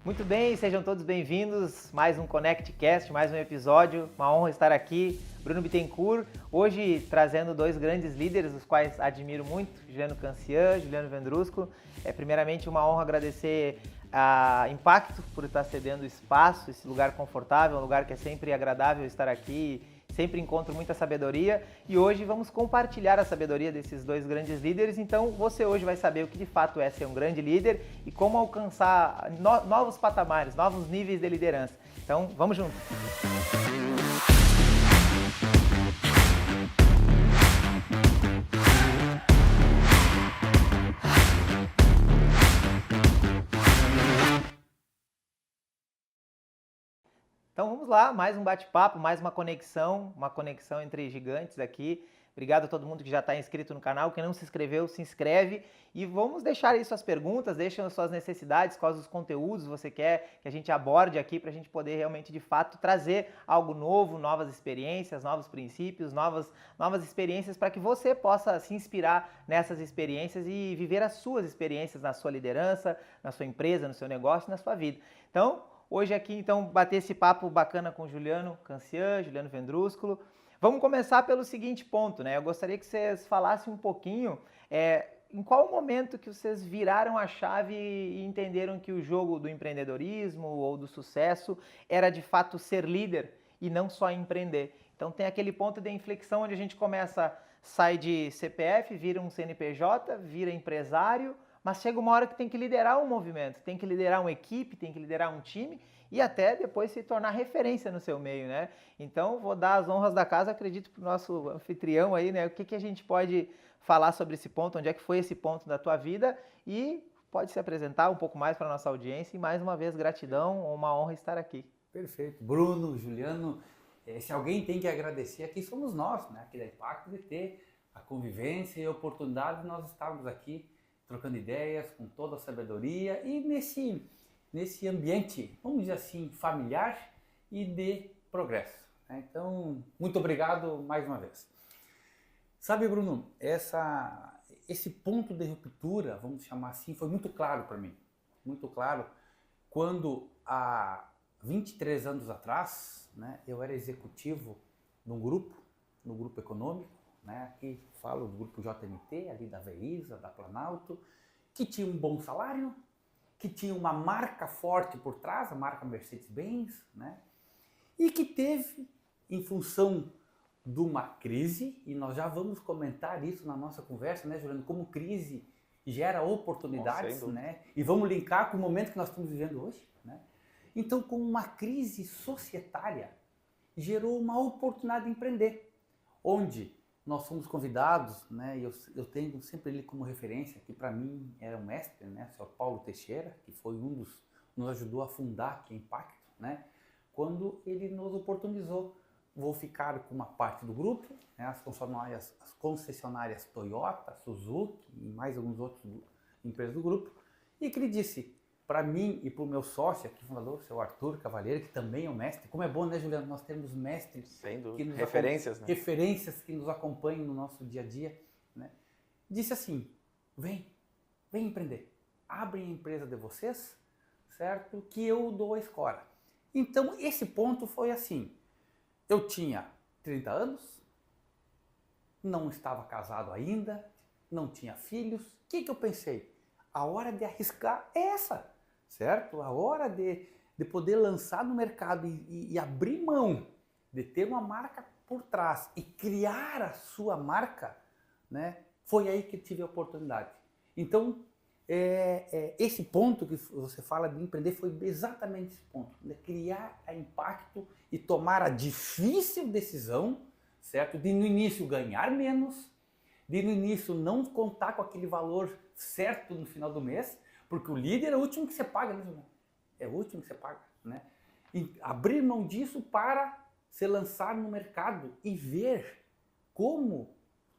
Muito bem, sejam todos bem-vindos. Mais um ConnectCast, mais um episódio. Uma honra estar aqui. Bruno Bittencourt, hoje trazendo dois grandes líderes, os quais admiro muito, Juliano Cancian, Juliano Vendrusco. Primeiramente, uma honra agradecer a Impacto por estar cedendo espaço, esse lugar confortável, um lugar que é sempre agradável estar aqui. Sempre encontro muita sabedoria e hoje vamos compartilhar a sabedoria desses dois grandes líderes. Então você hoje vai saber o que de fato é ser um grande líder e como alcançar novos patamares, novos níveis de liderança. Então vamos juntos! Então vamos lá, mais um bate-papo, mais uma conexão entre gigantes aqui. Obrigado a todo mundo que já está inscrito no canal, quem não se inscreveu, se inscreve e vamos deixar aí suas perguntas, deixem as suas necessidades, quais os conteúdos você quer que a gente aborde aqui para a gente poder realmente de fato trazer algo novo, novas experiências, novos princípios, novas experiências para que você possa se inspirar nessas experiências e viver as suas experiências na sua liderança, na sua empresa, no seu negócio, na sua vida. Então, hoje aqui, então, bater esse papo bacana com Juliano Cancian, Juliano Vendrúsculo. Vamos começar pelo seguinte ponto, né? Eu gostaria que vocês falassem um pouquinho em qual momento que vocês viraram a chave e entenderam que o jogo do empreendedorismo ou do sucesso era de fato ser líder e não só empreender. Então tem aquele ponto de inflexão onde a gente sai de CPF, vira um CNPJ, vira empresário, mas chega uma hora que tem que liderar um movimento, tem que liderar uma equipe, tem que liderar um time e até depois se tornar referência no seu meio, né? Então vou dar as honras da casa, acredito, para o nosso anfitrião aí, né? O que a gente pode falar sobre esse ponto, onde é que foi esse ponto da tua vida e pode se apresentar um pouco mais para a nossa audiência e mais uma vez gratidão, uma honra estar aqui. Perfeito. Bruno, Juliano, se alguém tem que agradecer, aqui somos nós, né? Aqui da Impacto, de ter a convivência e a oportunidade de nós estarmos aqui trocando ideias com toda a sabedoria e nesse ambiente, vamos dizer assim, familiar e de progresso. Né? Então, muito obrigado mais uma vez. Sabe, Bruno, esse ponto de ruptura, vamos chamar assim, foi muito claro para mim. Muito claro quando há 23 anos atrás, né, eu era executivo no grupo econômico, né, aqui falo do grupo JMT, ali da Veisa, da Planalto, que tinha um bom salário, que tinha uma marca forte por trás, a marca Mercedes-Benz, né, e que teve, em função de uma crise, e nós já vamos comentar isso na nossa conversa, né, Juliano, como crise gera oportunidades, né, e vamos linkar com o momento que nós estamos vivendo hoje, né. Então, com uma crise societária, gerou uma oportunidade de empreender, onde nós fomos convidados, né, e eu tenho sempre ele como referência, que para mim era um mestre, né, o senhor Paulo Teixeira, que foi nos ajudou a fundar a Impacto, né, quando ele nos oportunizou, vou ficar com uma parte do grupo, né, as concessionárias Toyota, Suzuki e mais alguns outros empresas do grupo, e que ele disse para mim e para o meu sócio aqui, fundador, o seu Arthur Cavalheiro, que também é um mestre. Como é bom, né, Juliano? Nós temos mestres, que nos referências, né? Referências que nos acompanham no nosso dia a dia. Né? Disse assim, vem empreender. Abrem a empresa de vocês, certo? Que eu dou a escora. Então, esse ponto foi assim. Eu tinha 30 anos, não estava casado ainda, não tinha filhos. O que eu pensei? A hora de arriscar é essa. Certo? A hora de poder lançar no mercado e abrir mão de ter uma marca por trás e criar a sua marca, né, foi aí que eu tive a oportunidade. Então, esse ponto que você fala de empreender foi exatamente esse ponto, de criar a Impacto e tomar a difícil decisão, certo, de no início ganhar menos, de no início não contar com aquele valor certo no final do mês, porque o líder é o último que você paga, né, Juliano? É o último que você paga, né? E abrir mão disso para se lançar no mercado e ver como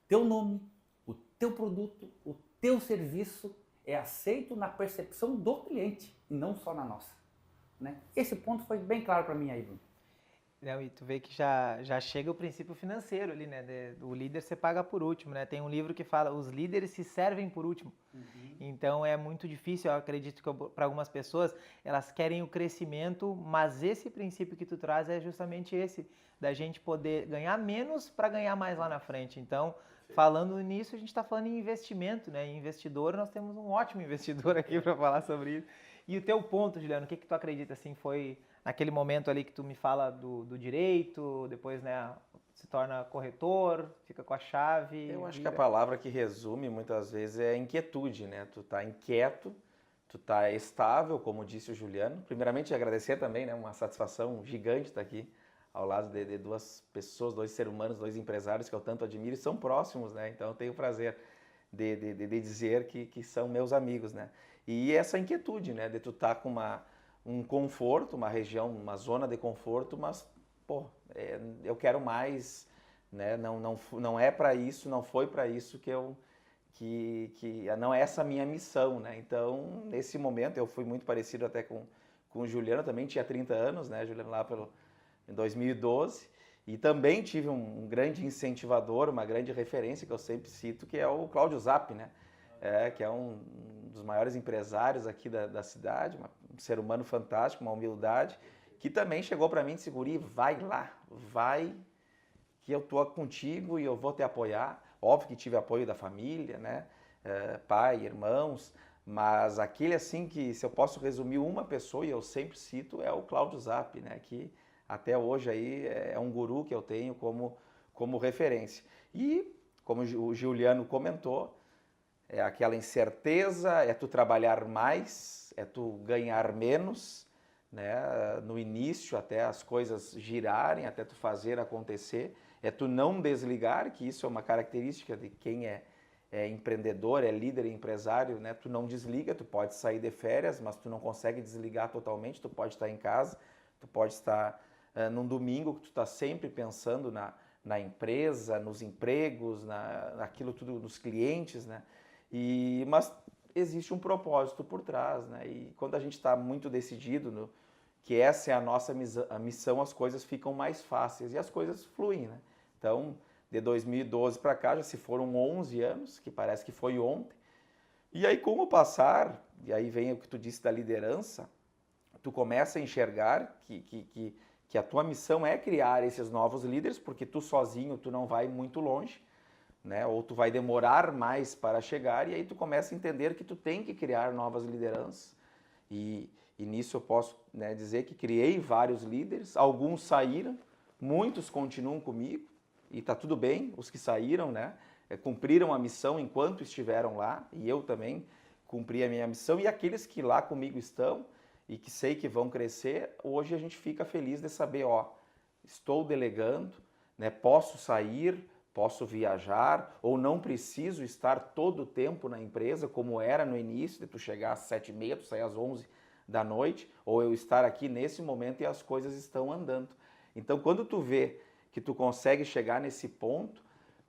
teu nome, o teu produto, o teu serviço é aceito na percepção do cliente e não só na nossa. Né? Esse ponto foi bem claro para mim aí, Bruno. Não, e tu vê que já chega o princípio financeiro ali, né? O líder você paga por último, né? Tem um livro que fala, os líderes se servem por último. Então é muito difícil, eu acredito que para algumas pessoas, elas querem o crescimento, mas esse princípio que tu traz é justamente esse, da gente poder ganhar menos para ganhar mais lá na frente. Então, falando nisso, a gente está falando em investimento, né? Em investidor, nós temos um ótimo investidor aqui para falar sobre isso. E o teu ponto, Juliano, o que tu acredita, assim, foi naquele momento ali que tu me fala do direito, depois, né, se torna corretor, fica com a chave, Eu acho que a vira. palavra que resume muitas vezes é inquietude, né? Tu tá inquieto, tu tá estável, como disse o Juliano. Primeiramente, agradecer também, né? Uma satisfação gigante estar aqui ao lado de duas pessoas, dois seres humanos, dois empresários que eu tanto admiro e são próximos, né? Então eu tenho o prazer de dizer que são meus amigos, né? E essa inquietude, né? De tu estar com um conforto, uma região, uma zona de conforto, mas, pô, eu quero mais, né? Não é para isso, não foi para isso que não é essa a minha missão, né? Então, nesse momento, eu fui muito parecido até com o Juliano, também tinha 30 anos, né? Juliano lá em 2012, e também tive um grande incentivador, uma grande referência que eu sempre cito, que é o Cláudio Zapp, né? Que é um dos maiores empresários aqui da cidade, um ser humano fantástico, uma humildade, que também chegou para mim e disse, guri, vai lá, vai que eu tô contigo e eu vou te apoiar. Óbvio que tive apoio da família, né? Pai, irmãos, mas aquele assim que, se eu posso resumir uma pessoa, e eu sempre cito, é o Cláudio Zapp, né? Que até hoje aí é um guru que eu tenho como referência. E, como o Juliano comentou, é aquela incerteza, é tu trabalhar mais, é tu ganhar menos, né? No início, até as coisas girarem, até tu fazer acontecer, é tu não desligar, que isso é uma característica de quem é empreendedor, é líder, é empresário, né? Tu não desliga, tu pode sair de férias, mas tu não consegue desligar totalmente, tu pode estar em casa, tu pode estar num domingo que tu está sempre pensando na empresa, nos empregos, naquilo tudo, nos clientes, né? Mas existe um propósito por trás, né? E quando a gente está muito decidido que essa é a nossa missão, as coisas ficam mais fáceis e as coisas fluem, né? Então, de 2012 para cá, já se foram 11 anos, que parece que foi ontem. E aí, com o passar, e aí vem o que tu disse da liderança, tu começa a enxergar que a tua missão é criar esses novos líderes, porque tu sozinho tu não vai muito longe, né? Ou tu vai demorar mais para chegar, e aí tu começa a entender que tu tem que criar novas lideranças. E nisso eu posso, né, dizer que criei vários líderes, alguns saíram, muitos continuam comigo, e tá tudo bem, os que saíram, né, cumpriram a missão enquanto estiveram lá, e eu também cumpri a minha missão, e aqueles que lá comigo estão, e que sei que vão crescer, hoje a gente fica feliz de saber, ó, estou delegando, né, posso sair, posso viajar, ou não preciso estar todo o tempo na empresa, como era no início, de tu chegar às 7h30, tu sair às 11 da noite, ou eu estar aqui nesse momento e as coisas estão andando. Então, quando tu vê que tu consegue chegar nesse ponto,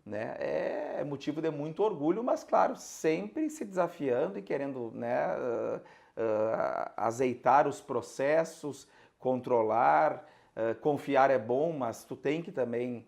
né, é motivo de muito orgulho, mas claro, sempre se desafiando e querendo, né, azeitar os processos, controlar, confiar é bom, mas tu tem que também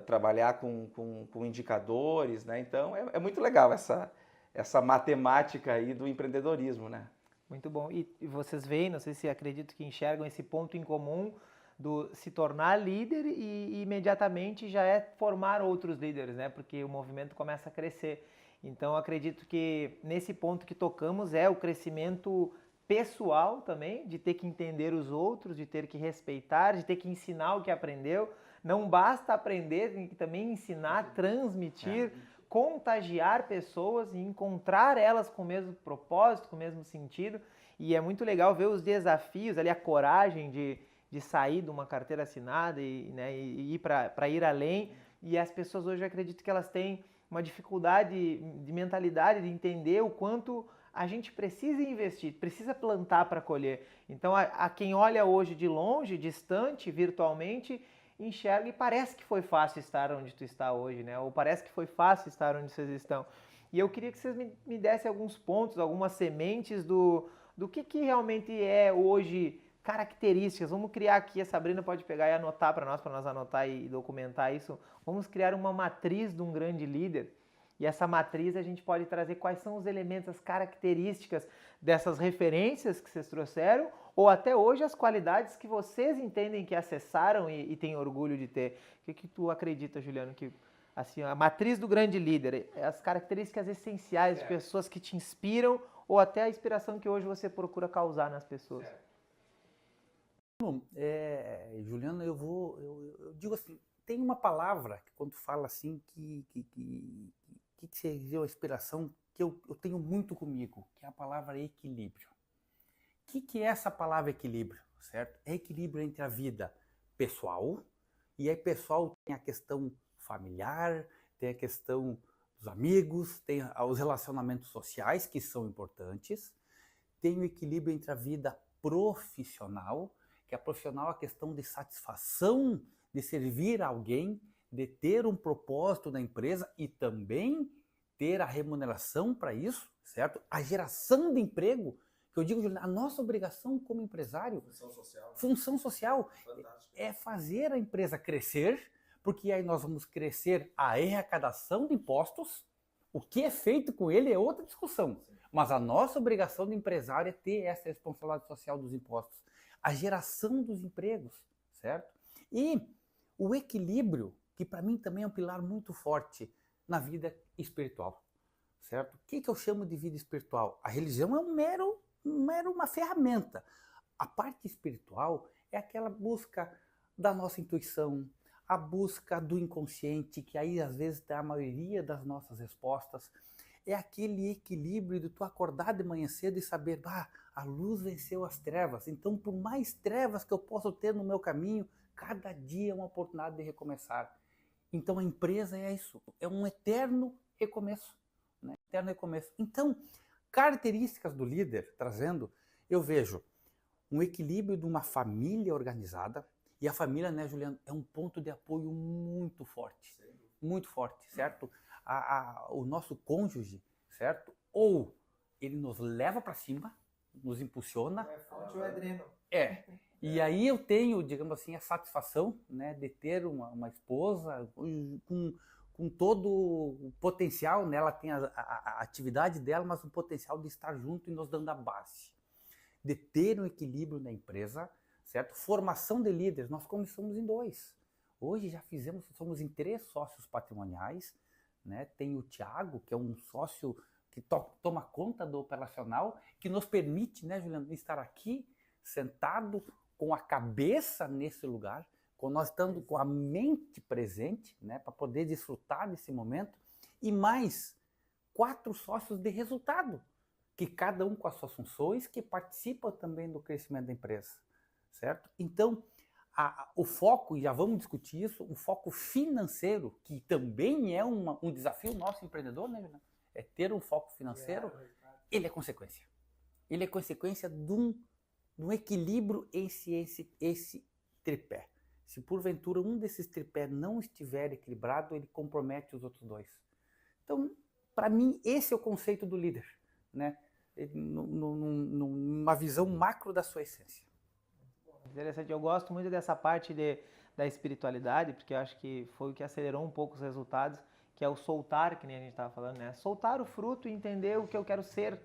trabalhar com indicadores, né? Então é muito legal essa matemática aí do empreendedorismo, né? Muito bom. E vocês veem, não sei se acredito que enxergam esse ponto em comum do se tornar líder e imediatamente já é formar outros líderes, né? Porque o movimento começa a crescer. Então acredito que nesse ponto que tocamos é o crescimento pessoal também, de ter que entender os outros, de ter que respeitar, de ter que ensinar o que aprendeu. Não basta aprender, tem que também ensinar, transmitir, contagiar pessoas e encontrar elas com o mesmo propósito, com o mesmo sentido. E é muito legal ver os desafios ali, a coragem de sair de uma carteira assinada né, e ir para ir além. E as pessoas hoje, eu acredito que elas têm uma dificuldade de mentalidade, de entender o quanto a gente precisa investir, precisa plantar para colher. Então, a quem olha hoje de longe, distante, virtualmente, enxerga e parece que foi fácil estar onde tu está hoje, né? Ou parece que foi fácil estar onde vocês estão. E eu queria que vocês me dessem alguns pontos, algumas sementes do que realmente é hoje características. Vamos criar aqui, a Sabrina pode pegar e anotar para nós anotar e documentar isso. Vamos criar uma matriz de um grande líder. E essa matriz a gente pode trazer quais são os elementos, as características dessas referências que vocês trouxeram, ou até hoje as qualidades que vocês entendem que acessaram e têm orgulho de ter. O que tu acredita, Juliano, que assim, a matriz do grande líder, as características essenciais de pessoas que te inspiram ou até a inspiração que hoje você procura causar nas pessoas? Bom, Juliano, eu digo assim, tem uma palavra que quando fala assim que seria a inspiração que eu tenho muito comigo, que é a palavra equilíbrio. O que é essa palavra equilíbrio, certo? É equilíbrio entre a vida pessoal, e aí pessoal tem a questão familiar, tem a questão dos amigos, tem os relacionamentos sociais que são importantes, tem o equilíbrio entre a vida profissional, que a profissional é a questão de satisfação, de servir a alguém, de ter um propósito na empresa e também ter a remuneração para isso, certo? A geração de emprego, que eu digo, a nossa obrigação como empresário, função social é fazer a empresa crescer, porque aí nós vamos crescer a arrecadação de impostos. O que é feito com ele é outra discussão, mas a nossa obrigação de empresário é ter essa responsabilidade social dos impostos, a geração dos empregos, certo? E o equilíbrio, que para mim também é um pilar muito forte na vida espiritual, certo? O que eu chamo de vida espiritual? A religião é uma ferramenta. A parte espiritual é aquela busca da nossa intuição, a busca do inconsciente, que aí às vezes dá a maioria das nossas respostas. É aquele equilíbrio de tu acordar de manhã cedo e saber, a luz venceu as trevas. Então, por mais trevas que eu possa ter no meu caminho, cada dia é uma oportunidade de recomeçar. Então, a empresa é isso, é um eterno recomeço, né? Eterno recomeço. Então, características do líder, trazendo, eu vejo um equilíbrio de uma família organizada, e a família, né, Juliano, é um ponto de apoio muito forte, certo? O nosso cônjuge, certo? Ou ele nos leva para cima, nos impulsiona. É fonte ou é dreno? E aí eu tenho, digamos assim, a satisfação, né, de ter uma esposa com todo o potencial, né? Ela tem a atividade dela, mas o potencial de estar junto e nos dando a base. De ter um equilíbrio na empresa, certo? Formação de líderes, nós começamos em 2. Hoje já somos em 3 sócios patrimoniais, né? Tem o Thiago, que é um sócio que toma conta do operacional, que nos permite, né, Juliano, estar aqui sentado com a cabeça nesse lugar, com nós estando com a mente presente, né, para poder desfrutar desse momento, e mais 4 sócios de resultado, que cada um com as suas funções, que participam também do crescimento da empresa, certo? Então, o foco, e já vamos discutir isso, o foco financeiro, que também é um desafio nosso empreendedor, né, Juliano? É ter um foco financeiro, ele é consequência. Ele é consequência de um equilíbrio esse tripé. Se porventura um desses tripés não estiver equilibrado, ele compromete os outros 2. Então, para mim, esse é o conceito do líder, né? Numa visão macro da sua essência. Interessante, eu gosto muito dessa parte da espiritualidade, porque eu acho que foi o que acelerou um pouco os resultados, que é o soltar, que nem a gente estava falando, né? Soltar o fruto e entender o que eu quero ser,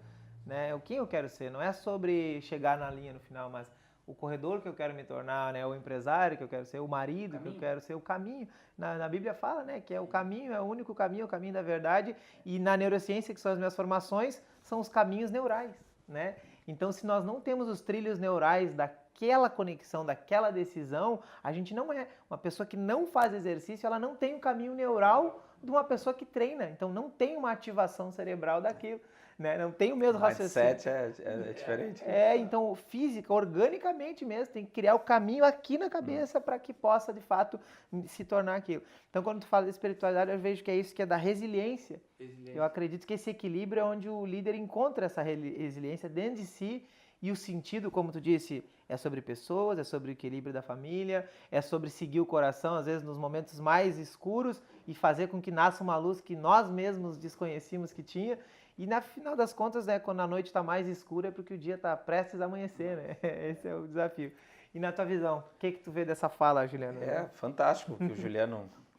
né? O que eu quero ser. Não é sobre chegar na linha no final, mas o corredor que eu quero me tornar, né? O empresário que eu quero ser, o marido que eu quero ser, o caminho. Na Bíblia fala, né? Que é o caminho, é o único caminho, o caminho da verdade. E na neurociência, que são as minhas formações, são os caminhos neurais, né? Então, se nós não temos os trilhos neurais daquela conexão, daquela decisão, a gente não é. Uma pessoa que não faz exercício, ela não tem o caminho neural de uma pessoa que treina. Então, não tem uma ativação cerebral daquilo, né? Não tem o mesmo raciocínio. Mindset é diferente. Então, física, organicamente mesmo, tem que criar o caminho aqui na cabeça para que possa, de fato, se tornar aquilo. Então, quando tu fala de espiritualidade, eu vejo que é isso que é da resiliência. Eu acredito que esse equilíbrio é onde o líder encontra essa resiliência dentro de si, e o sentido, como tu disse, é sobre pessoas, é sobre o equilíbrio da família, é sobre seguir o coração, às vezes nos momentos mais escuros, e fazer com que nasça uma luz que nós mesmos desconhecíamos que tinha. E na final das contas, né, quando a noite está mais escura é porque o dia está prestes a amanhecer, né? Esse é o desafio. E na tua visão, o que tu vê dessa fala, Juliano? É fantástico o que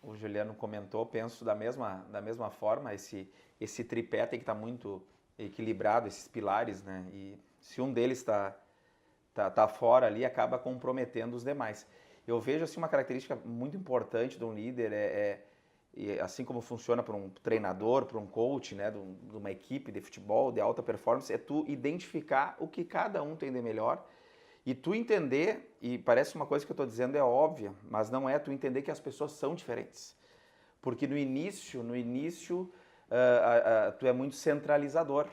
o Juliano comentou, penso da mesma forma, esse tripé tem que estar muito equilibrado, esses pilares, né? E se um deles tá fora ali, acaba comprometendo os demais. Eu vejo assim uma característica muito importante de um líder, e assim como funciona para um treinador, para um coach, né, de uma equipe de futebol de alta performance, é tu identificar o que cada um tem de melhor e tu entender, e parece uma coisa que eu estou dizendo é óbvia, mas não é, tu entender que as pessoas são diferentes. Porque no início, tu é muito centralizador.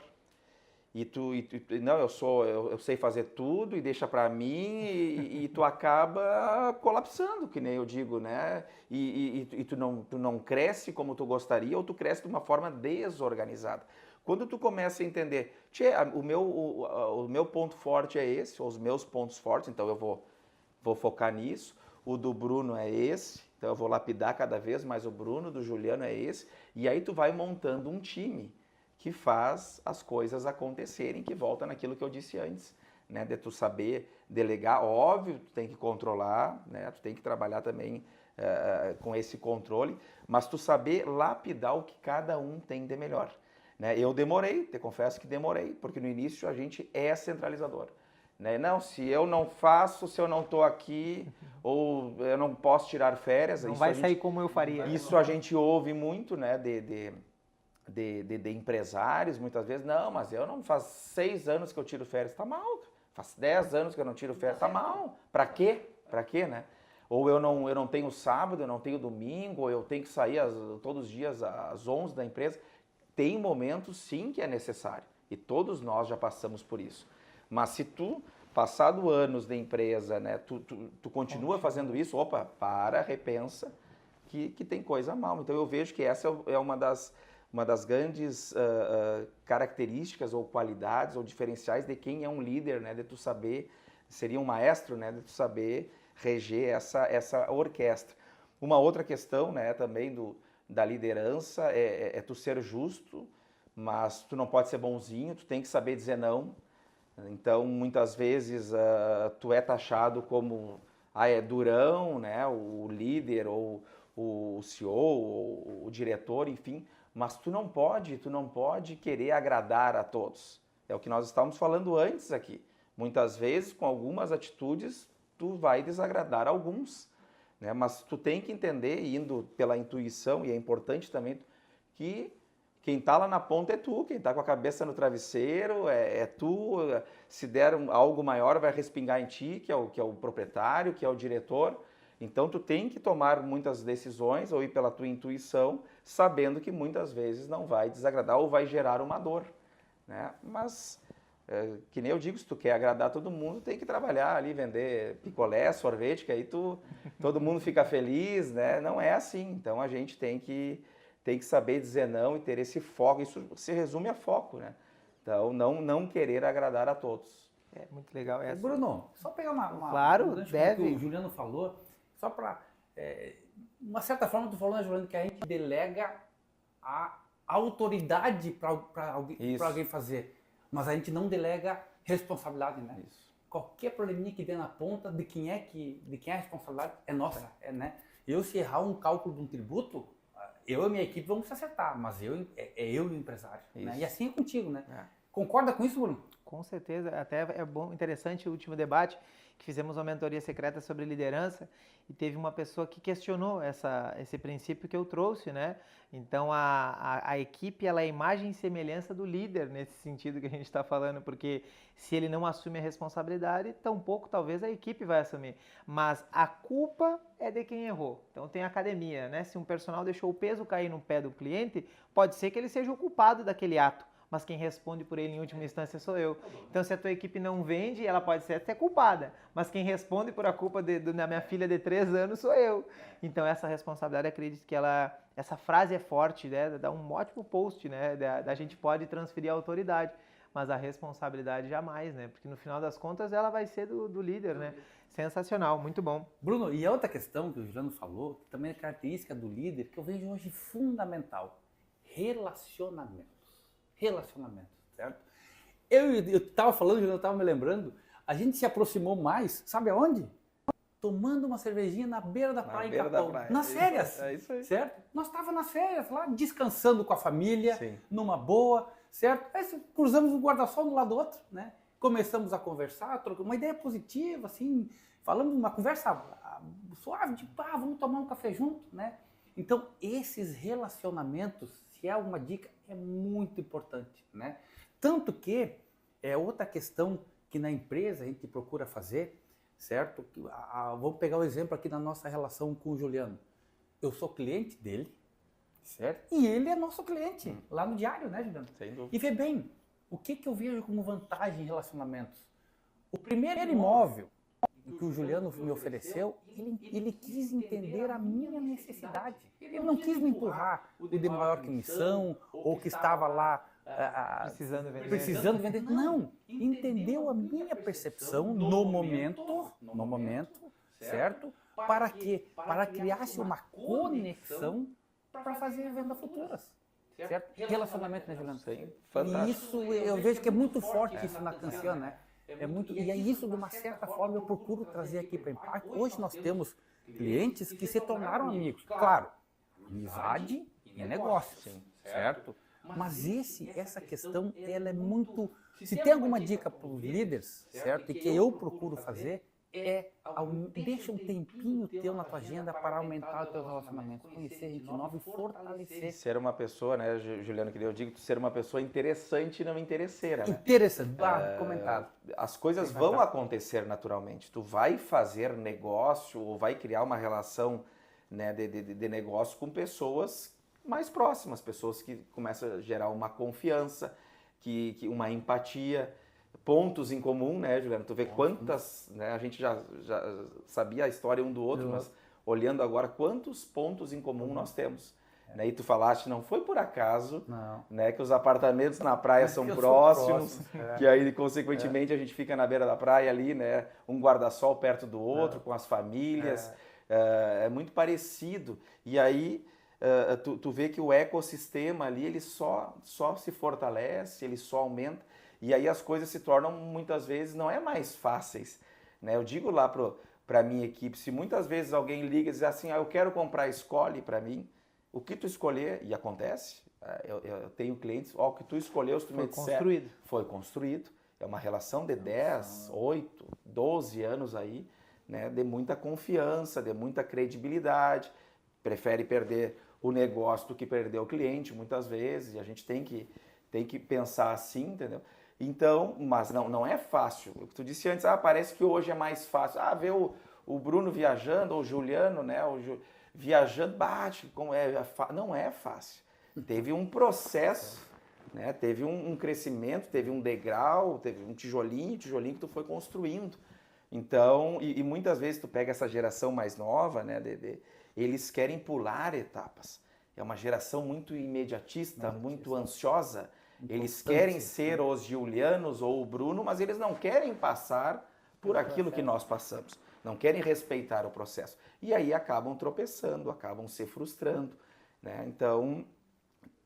Não, eu sei fazer tudo e deixa para mim e tu acaba colapsando, que nem eu digo, né? E tu não cresce como tu gostaria ou tu cresce de uma forma desorganizada. Quando tu começa a entender, o meu ponto forte é esse, ou os meus pontos fortes, então eu vou focar nisso, o do Bruno é esse, então eu vou lapidar cada vez mais o Bruno, do Juliano é esse, e aí tu vai montando um time que faz as coisas acontecerem, que volta naquilo que eu disse antes, né, de tu saber delegar, óbvio, tu tem que controlar, né, tu tem que trabalhar também com esse controle, mas tu saber lapidar o que cada um tem de melhor. Né? Eu demorei, te confesso que demorei, porque no início a gente é centralizador. Né? Não, se eu não faço, se eu não estou aqui, ou eu não posso tirar férias... Não vai sair como eu faria. Isso a gente ouve muito, né, de empresários, muitas vezes, não, mas eu não faz 6 anos que eu tiro férias, tá mal, faz 10 anos que eu não tiro férias, tá mal, pra quê? Pra quê, né? Ou eu não tenho sábado, eu não tenho domingo, ou eu tenho que sair todos os dias às 11 da empresa. Tem momentos sim que é necessário, e todos nós já passamos por isso. Mas se tu, passado anos de empresa, né, tu continua fazendo isso, opa, repensa, que tem coisa mal. Então eu vejo que essa é uma das grandes características ou qualidades ou diferenciais de quem é um líder, né, de tu saber, seria um maestro, né, de tu saber reger essa orquestra. Uma outra questão, né, também da liderança é tu ser justo, mas tu não pode ser bonzinho, tu tem que saber dizer não. Então, muitas vezes, tu é taxado como é durão, né, o líder ou o CEO, ou o diretor, enfim, mas tu não pode querer agradar a todos. É o que nós estávamos falando antes aqui. Muitas vezes, com algumas atitudes, tu vai desagradar alguns, né? Mas tu tem que entender, indo pela intuição, e é importante também, que quem está lá na ponta é tu, quem está com a cabeça no travesseiro é tu. Se der algo maior, vai respingar em ti, que é o proprietário, que é o diretor. Então, tu tem que tomar muitas decisões ou ir pela tua intuição, sabendo que muitas vezes não vai desagradar ou vai gerar uma dor, né? Mas, que nem eu digo, se tu quer agradar todo mundo, tem que trabalhar ali, vender picolé, sorvete, que aí todo mundo fica feliz, né? Não é assim. Então, a gente tem que saber dizer não e ter esse foco. Isso se resume a foco, né? Então, não querer agradar a todos. É muito legal essa. Bruno, só pegar Claro, deve. que o Juliano falou, só para... uma certa forma, tu falou, né, Juliano, que a gente delega a autoridade para alguém fazer, mas a gente não delega responsabilidade, né? Isso. Qualquer probleminha que dê na ponta de quem é a responsabilidade é nossa, né? Eu, se errar um cálculo de um tributo, eu e minha equipe vamos se acertar, mas eu e o empresário, né? E assim é contigo, né? Concorda com isso, Bruno? Com certeza, até é bom, interessante o último debate que fizemos uma mentoria secreta sobre liderança e teve uma pessoa que questionou esse princípio que eu trouxe, né? Então a equipe ela é a imagem e semelhança do líder nesse sentido que a gente está falando, porque se ele não assume a responsabilidade, tampouco talvez a equipe vai assumir. Mas a culpa é de quem errou. Então tem a academia, né? Se um personal deixou o peso cair no pé do cliente, pode ser que ele seja o culpado daquele ato, mas quem responde por ele em última instância sou eu. Então, se a tua equipe não vende, ela pode ser até culpada, mas quem responde por a culpa da minha filha de 3 anos sou eu. Então, essa responsabilidade, acredito que essa frase é forte, né? Dá um ótimo post, né? A gente pode transferir a autoridade, mas a responsabilidade jamais, né? Porque no final das contas, ela vai ser do líder, né? Sensacional, muito bom. Bruno, e a outra questão que o Juliano falou, que também é característica do líder, que eu vejo hoje fundamental: relacionamento. relacionamentos, certo? Eu estava falando, eu estava me lembrando, a gente se aproximou mais, sabe aonde? Tomando uma cervejinha na beira da praia em Capão, nas férias, é isso aí. certo? Nós estávamos nas férias lá, descansando com a família, Sim. numa boa, certo? Aí cruzamos um guarda-sol do lado do outro, né? Começamos a conversar, trocamos uma ideia positiva, assim, falamos uma conversa suave, de pá, vamos tomar um café junto, né? Então, esses relacionamentos, se é uma dica, é muito importante, né? Tanto que é outra questão que na empresa a gente procura fazer, certo? Vamos pegar o exemplo aqui da nossa relação com o Juliano. Eu sou cliente dele, certo? E ele é nosso cliente, lá no diário, né, Juliano? Sem dúvida. E vê bem, o que eu vejo como vantagem em relacionamentos? O primeiro imóvel que o Juliano me ofereceu, ele quis entender a minha necessidade. Ele não quis me empurrar o de maior que missão, ou que estava lá precisando vender. Não, entendeu a minha percepção no momento, certo? Para quê? Para criar-se uma conexão para fazer vendas futuras. Certo? Relacionamento, né, Juliano? Sim, E isso, eu vejo que é muito forte isso na Cancian, né? E é isso, de uma certa forma, eu procuro trazer aqui para Impact. Hoje nós temos clientes que se tornaram amigos. Claro, amizade e negócio, certo? Mas essa questão, ela é muito... Se tem alguma dica para os líderes, certo? E que eu procuro fazer, deixa um tempinho teu na tua agenda para aumentar os teus relacionamentos, conhecer gente nova e fortalecer. Ser uma pessoa, né, Juliano, que eu digo, ser uma pessoa interessante e não interesseira. Né? Interessante, comentado. As coisas vão acontecer naturalmente. Tu vai fazer negócio ou vai criar uma relação, né, de negócio com pessoas mais próximas, pessoas que começam a gerar uma confiança, que uma empatia, pontos em comum, né, Juliano? Tu vê quantas, né, a gente já sabia a história um do outro, mas olhando agora quantos pontos em comum nós temos. Né? E tu falaste, não foi por acaso, né, que os apartamentos na praia são próximos, que aí, consequentemente, a gente fica na beira da praia ali, né, um guarda-sol perto do outro, com as famílias, é muito parecido. E aí, tu vê que o ecossistema ali, ele só se fortalece, ele só aumenta, e aí as coisas se tornam, muitas vezes, não é mais fáceis. Né? Eu digo lá para a minha equipe, se muitas vezes alguém liga e diz assim, eu quero comprar, escolhe para mim, o que tu escolher, e acontece, eu tenho clientes, o que tu escolheu, se tu me disser, foi construído, é uma relação de 10, 8, 12 anos aí, né, de muita confiança, de muita credibilidade, prefere perder o negócio do que perder o cliente, muitas vezes, e a gente tem que pensar assim, entendeu? Então, mas não é fácil. O que tu disse antes, parece que hoje é mais fácil. Ver o Bruno viajando, ou o Juliano, né, viajando, não é fácil. Teve um processo, né, teve um crescimento, teve um degrau, teve um tijolinho que tu foi construindo. Então, e muitas vezes tu pega essa geração mais nova, né, eles querem pular etapas. É uma geração muito imediatista, muito ansiosa. Eles querem ser os Julianos ou o Bruno, mas eles não querem passar por aquilo que nós passamos. Não querem respeitar o processo. E aí acabam tropeçando, acabam se frustrando. Né? Então,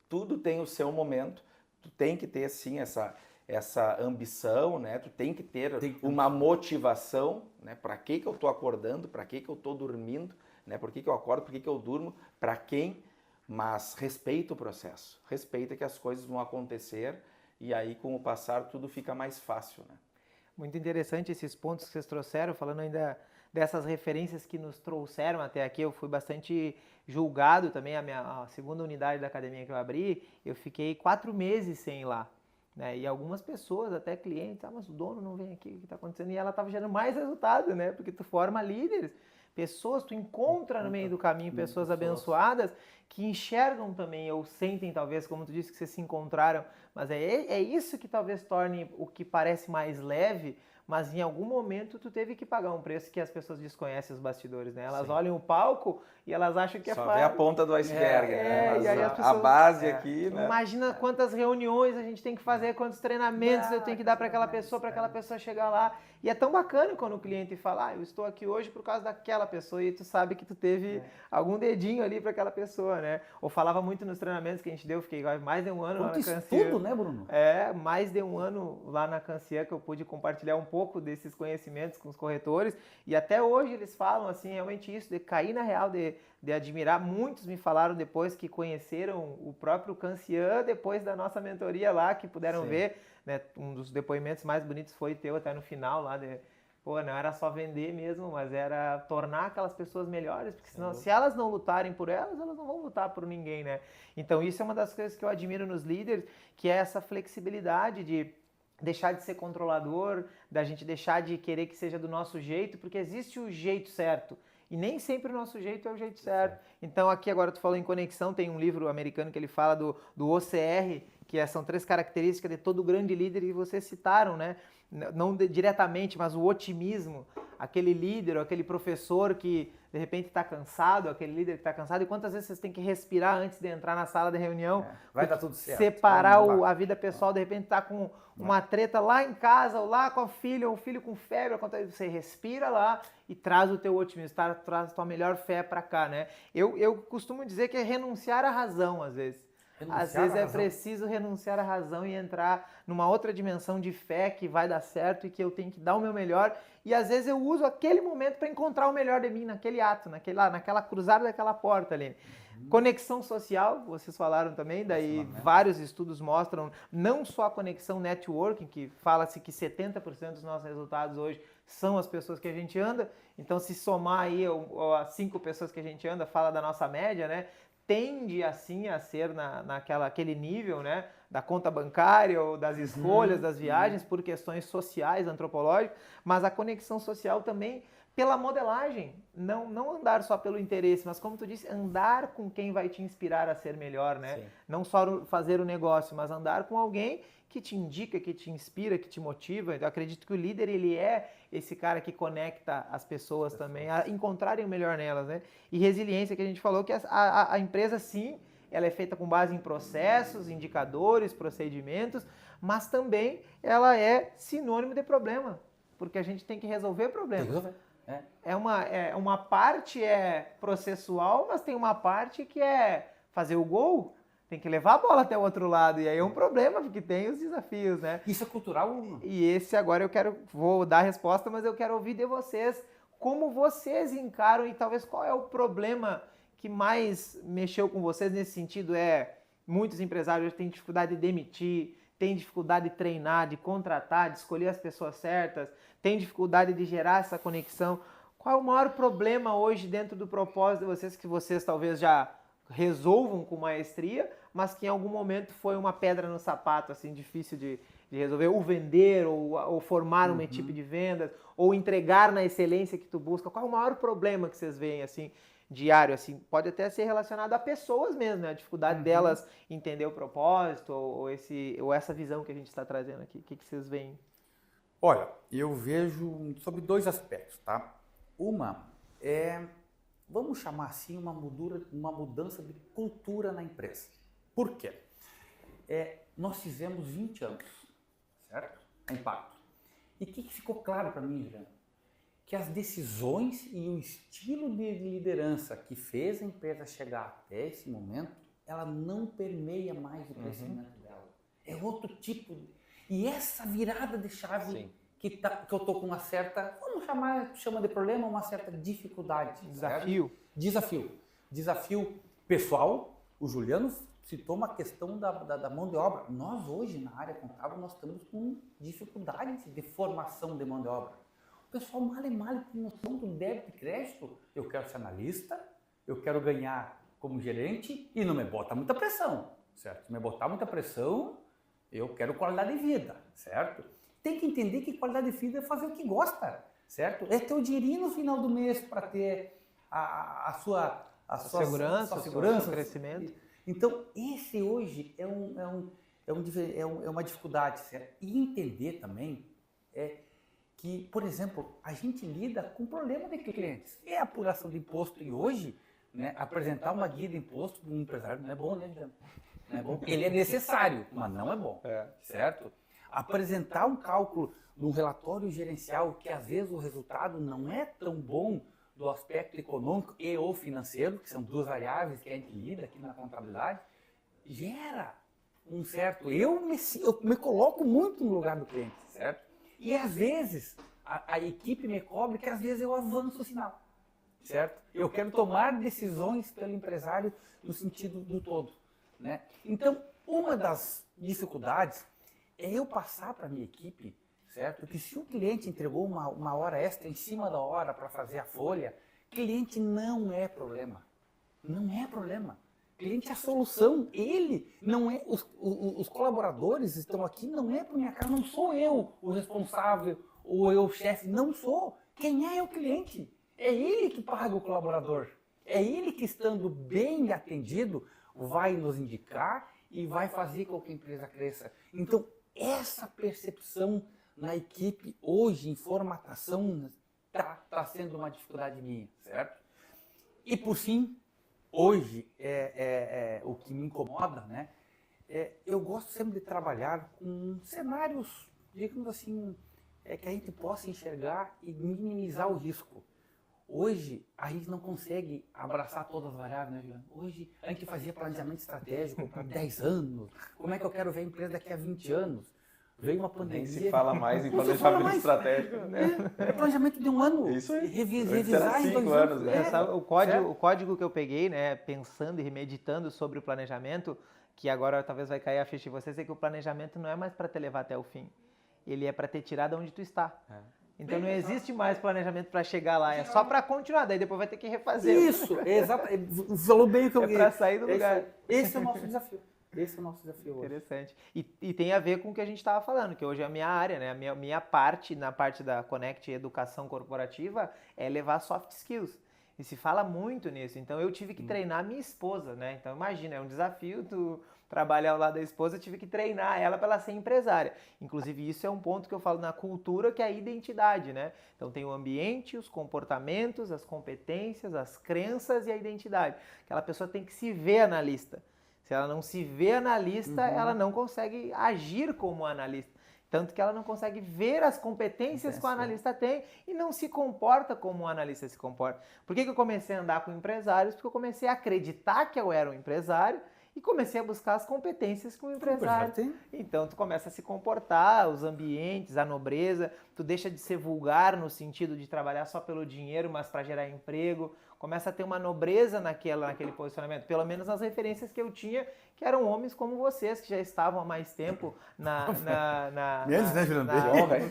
tudo tem o seu momento. Tu tem que ter, sim, essa ambição, né? Tu tem que ter uma motivação, né? Para que eu estou acordando, para que eu estou dormindo, né? Por que eu acordo, por que eu durmo, para quem... Mas respeita o processo, respeita que as coisas vão acontecer e aí com o passar tudo fica mais fácil. Né? Muito interessante esses pontos que vocês trouxeram, falando ainda dessas referências que nos trouxeram até aqui. Eu fui bastante julgado também, a segunda unidade da academia que eu abri, eu fiquei 4 meses sem ir lá. Né? E algumas pessoas, até clientes, mas o dono não vem aqui, o que está acontecendo? E ela estava gerando mais resultado, né? Porque tu forma líderes. Pessoas, tu encontra no meio do caminho pessoas abençoadas que enxergam também ou sentem talvez, como tu disse que vocês se encontraram, mas é isso que talvez torne o que parece mais leve, mas em algum momento tu teve que pagar um preço que as pessoas desconhecem os bastidores, né? Elas olham o palco e elas acham que é fácil. Só vê a ponta do iceberg, né? E aí as pessoas, a base aqui, né? Imagina quantas reuniões a gente tem que fazer, quantos treinamentos eu tenho que dar para aquela pessoa chegar lá. E é tão bacana quando o cliente fala, eu estou aqui hoje por causa daquela pessoa, e tu sabe que tu teve algum dedinho ali para aquela pessoa, né? Ou falava muito nos treinamentos que a gente deu, fiquei mais de um ano lá na Quanto Cancian. estudo, né, Bruno? Mais de um ano lá na Cancian que eu pude compartilhar um pouco desses conhecimentos com os corretores, e até hoje eles falam assim, realmente isso, de cair na real, de admirar. Muitos me falaram depois que conheceram o próprio Cancian depois da nossa mentoria lá, que puderam ver, né? Um dos depoimentos mais bonitos foi teu até no final lá, não era só vender mesmo, mas era tornar aquelas pessoas melhores, porque senão, se elas não lutarem por elas, elas não vão lutar por ninguém, né? Então isso é uma das coisas que eu admiro nos líderes, que é essa flexibilidade de deixar de ser controlador, da gente deixar de querer que seja do nosso jeito, porque existe o jeito certo. E nem sempre o nosso jeito é o jeito certo. Então aqui agora tu falou em conexão, tem um livro americano que ele fala do OCR, que são 3 características de todo grande líder que vocês citaram, né? Não diretamente, mas o otimismo, aquele líder, aquele professor que de repente está cansado, aquele líder que está cansado, e quantas vezes vocês têm que respirar antes de entrar na sala de reunião, vai dar tudo certo. Separar a vida pessoal, de repente tá com uma treta lá em casa, ou lá com a filha, ou o filho com febre, você respira lá e traz o teu otimismo, traz a tua melhor fé para cá, né? Eu costumo dizer que é renunciar à razão, às vezes. Às vezes é preciso renunciar à razão e entrar numa outra dimensão de fé que vai dar certo e que eu tenho que dar o meu melhor. E às vezes eu uso aquele momento para encontrar o melhor de mim naquele ato, naquela cruzada daquela porta ali. Conexão social, vocês falaram também, daí vários estudos mostram não só a conexão networking, que fala-se que 70% dos nossos resultados hoje são as pessoas que a gente anda. Então se somar aí as 5 pessoas que a gente anda, fala da nossa média, né? Tende assim a ser naquele nível, né, da conta bancária ou das escolhas, das viagens, por questões sociais, antropológicas, mas a conexão social também pela modelagem, não andar só pelo interesse, mas como tu disse, andar com quem vai te inspirar a ser melhor, né? Sim. Não só fazer o negócio, mas andar com alguém que te indica, que te inspira, que te motiva. Eu acredito que o líder, ele é esse cara que conecta as pessoas também a encontrarem o melhor nelas, né? E resiliência, que a gente falou que a empresa, sim, ela é feita com base em processos, indicadores, procedimentos, mas também ela é sinônimo de problema, porque a gente tem que resolver problemas. Uma parte é processual, mas tem uma parte que é fazer o gol. Tem que levar a bola até o outro lado, e aí é um problema, porque tem os desafios, né? Isso é cultural? E esse agora vou dar a resposta, mas eu quero ouvir de vocês, como vocês encaram, e talvez qual é o problema que mais mexeu com vocês nesse sentido. Muitos empresários têm dificuldade de demitir, têm dificuldade de treinar, de contratar, de escolher as pessoas certas, têm dificuldade de gerar essa conexão. Qual é o maior problema hoje dentro do propósito de vocês, que vocês talvez já resolvam com maestria, mas que em algum momento foi uma pedra no sapato, assim, difícil de resolver, ou vender, ou formar uma equipe de vendas, ou entregar na excelência que tu busca? Qual é o maior problema que vocês veem, assim, diário? Assim, pode até ser relacionado a pessoas mesmo, né? A dificuldade delas entender o propósito, ou essa visão que a gente está trazendo aqui. O que vocês veem? Olha, eu vejo sobre 2 aspectos, tá? Uma é, vamos chamar assim, uma mudança de cultura na empresa. Por quê? Nós fizemos 20 anos, certo? A Impacto. E o que ficou claro para mim, Juliano? Que as decisões e o estilo de liderança que fez a empresa chegar até esse momento, ela não permeia mais o crescimento dela. É outro tipo. E essa virada de chave que eu estou com uma certa, chama de problema, uma certa dificuldade. Desafio pessoal. O Juliano citou uma questão da mão de obra. Nós hoje, na área contábil, nós estamos com dificuldades de formação de mão de obra. O pessoal mal tem noção do débito e crédito. Eu quero ser analista, eu quero ganhar como gerente e não me bota muita pressão, certo? Se me botar muita pressão, eu quero qualidade de vida, certo? Tem que entender que qualidade de vida é fazer o que gosta, certo? É ter o dinheirinho no final do mês para ter a sua segurança, o crescimento. Então, esse hoje é uma dificuldade, certo? E entender também que, por exemplo, a gente lida com problema de clientes. É a apuração de imposto, e hoje, né, apresentar uma guia de imposto para um empresário não é bom, né, Juliano? Não é bom. Ele é necessário, mas não é bom, certo? apresentar um cálculo de um relatório gerencial que às vezes o resultado não é tão bom do aspecto econômico e ou financeiro, que são duas variáveis que a gente lida aqui na contabilidade, gera um certo... Eu me coloco muito no lugar do cliente, certo? E às vezes a equipe me cobra que às vezes eu avanço o sinal, certo? Eu quero tomar decisões pelo empresário no sentido do todo, né? Então, uma das dificuldades é eu passar para a minha equipe, certo? Que se o cliente entregou uma hora extra em cima da hora para fazer a folha, cliente não é problema. Não é problema. Cliente é a solução. Ele não é... Os colaboradores estão aqui, não é por minha casa, não sou eu o responsável ou eu o chefe, não sou. Quem é o cliente. É ele que paga o colaborador. É ele que, estando bem atendido, vai nos indicar e vai fazer com que a empresa cresça. Então, essa percepção na equipe hoje, em formatação, está sendo uma dificuldade minha, certo? E por fim, hoje, o que me incomoda, né? Eu gosto sempre de trabalhar com cenários, digamos assim, que a gente possa enxergar e minimizar o risco. Hoje, a gente não consegue abraçar todas as variáveis, né, Juliano? Hoje, a gente fazia planejamento estratégico para 10 anos. Como é que eu quero ver a empresa daqui a 20 anos? Veio uma pandemia. Nem se fala mais em planejamento estratégico. É planejamento de um ano. Isso aí. Revisar em 2 anos. anos. O código que eu peguei, né, pensando e meditando sobre o planejamento, que agora talvez vai cair a ficha de vocês, é que o planejamento não é mais para te levar até o fim. Ele é para te tirar de onde tu está. Então não existe mais planejamento para chegar lá, é só para continuar, daí depois vai ter que refazer. Isso, exato. Falou bem o que eu queria. É para sair do lugar. Esse é o nosso desafio. Esse é o nosso desafio hoje. Interessante. E tem a ver com o que a gente estava falando, que hoje é a minha área, né? A minha parte, na parte da Connect Educação Corporativa, é levar soft skills. E se fala muito nisso. Então eu tive que treinar a minha esposa, né? Então imagina, é um desafio tu trabalhar ao lado da esposa, eu tive que treinar ela para ela ser empresária. Inclusive isso é um ponto que eu falo na cultura, que é a identidade, né? Então tem o ambiente, os comportamentos, as competências, as crenças e a identidade. Aquela pessoa tem que se ver analista. Se ela não se vê analista, ela não consegue agir como analista. Tanto que ela não consegue ver as competências que o analista tem e não se comporta como um analista se comporta. Por que eu comecei a andar com empresários? Porque eu comecei a acreditar que eu era um empresário e comecei a buscar as competências que um empresário tem. Então tu começa a se comportar, os ambientes, a nobreza, tu deixa de ser vulgar no sentido de trabalhar só pelo dinheiro, mas para gerar emprego. Começa a ter uma nobreza naquele posicionamento, pelo menos nas referências que eu tinha, que eram homens como vocês, que já estavam há mais tempo no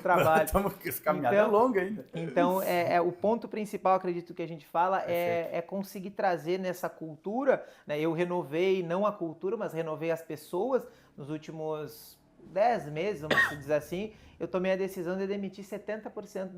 trabalho. Essa caminhada é longa ainda. Então, o ponto principal, acredito que a gente fala, é conseguir trazer nessa cultura, né? Eu renovei, não a cultura, mas renovei as pessoas nos últimos 10 meses, vamos dizer assim. Eu tomei a decisão de demitir 70%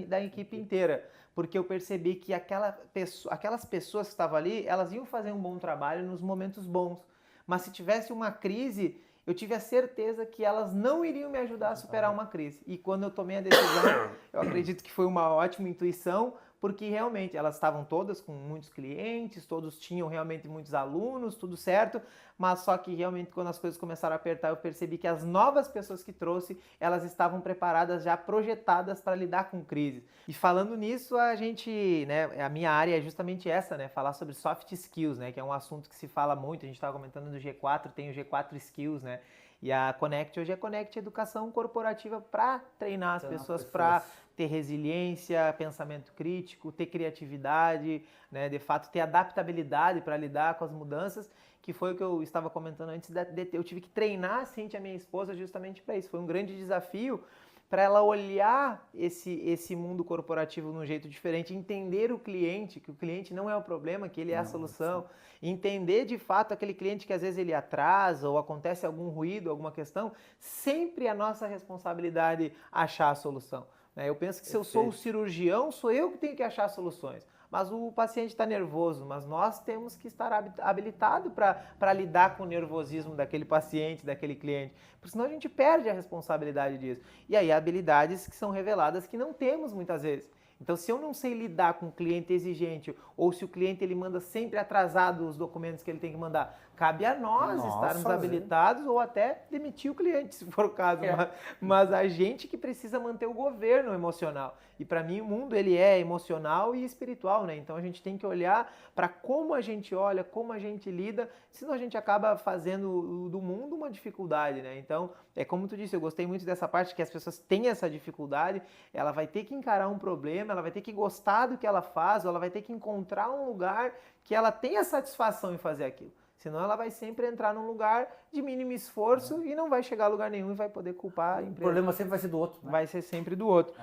da equipe inteira, porque eu percebi que aquelas pessoas que estavam ali, elas iam fazer um bom trabalho nos momentos bons, mas se tivesse uma crise, eu tive a certeza que elas não iriam me ajudar a superar uma crise. E quando eu tomei a decisão, eu acredito que foi uma ótima intuição, porque realmente elas estavam todas com muitos clientes, todos tinham realmente muitos alunos, tudo certo, mas só que realmente quando as coisas começaram a apertar, eu percebi que as novas pessoas que trouxe, elas estavam preparadas, já projetadas para lidar com crises. E falando nisso, a minha área é justamente essa, né, falar sobre soft skills, né, que é um assunto que se fala muito, a gente estava comentando no G4, tem o G4 Skills, né, e a Connect hoje é Connect Educação Corporativa para treinar as pessoas para ter resiliência, pensamento crítico, ter criatividade, né, de fato ter adaptabilidade para lidar com as mudanças, que foi o que eu estava comentando antes, eu tive que treinar a minha esposa justamente para isso. Foi um grande desafio para ela olhar esse mundo corporativo de um jeito diferente, entender o cliente, que o cliente não é o problema, que ele é a solução, entender de fato aquele cliente que às vezes ele atrasa ou acontece algum ruído, alguma questão, sempre a nossa responsabilidade achar a solução. Eu penso que se eu sou o cirurgião, sou eu que tenho que achar soluções. Mas o paciente está nervoso, mas nós temos que estar habilitados para lidar com o nervosismo daquele paciente, daquele cliente, porque senão a gente perde a responsabilidade disso. E aí habilidades que são reveladas que não temos muitas vezes. Então, se eu não sei lidar com um cliente exigente, ou se o cliente ele manda sempre atrasado os documentos que ele tem que mandar, Cabe a nós Nós estarmos fazer. habilitados ou até demitir o cliente, se for o caso. É. Mas a gente que precisa manter o governo emocional. E para mim o mundo ele é emocional e espiritual, né? Então a gente tem que olhar para como a gente olha, como a gente lida, senão a gente acaba fazendo do mundo uma dificuldade, né? Então, é como tu disse, eu gostei muito dessa parte que as pessoas têm essa dificuldade, ela vai ter que encarar um problema, ela vai ter que gostar do que ela faz, ou ela vai ter que encontrar um lugar que ela tenha satisfação em fazer aquilo. Senão ela vai sempre entrar num lugar de mínimo esforço e não vai chegar a lugar nenhum e vai poder culpar a O empresa. problema sempre vai ser do outro, né? Vai ser sempre do outro.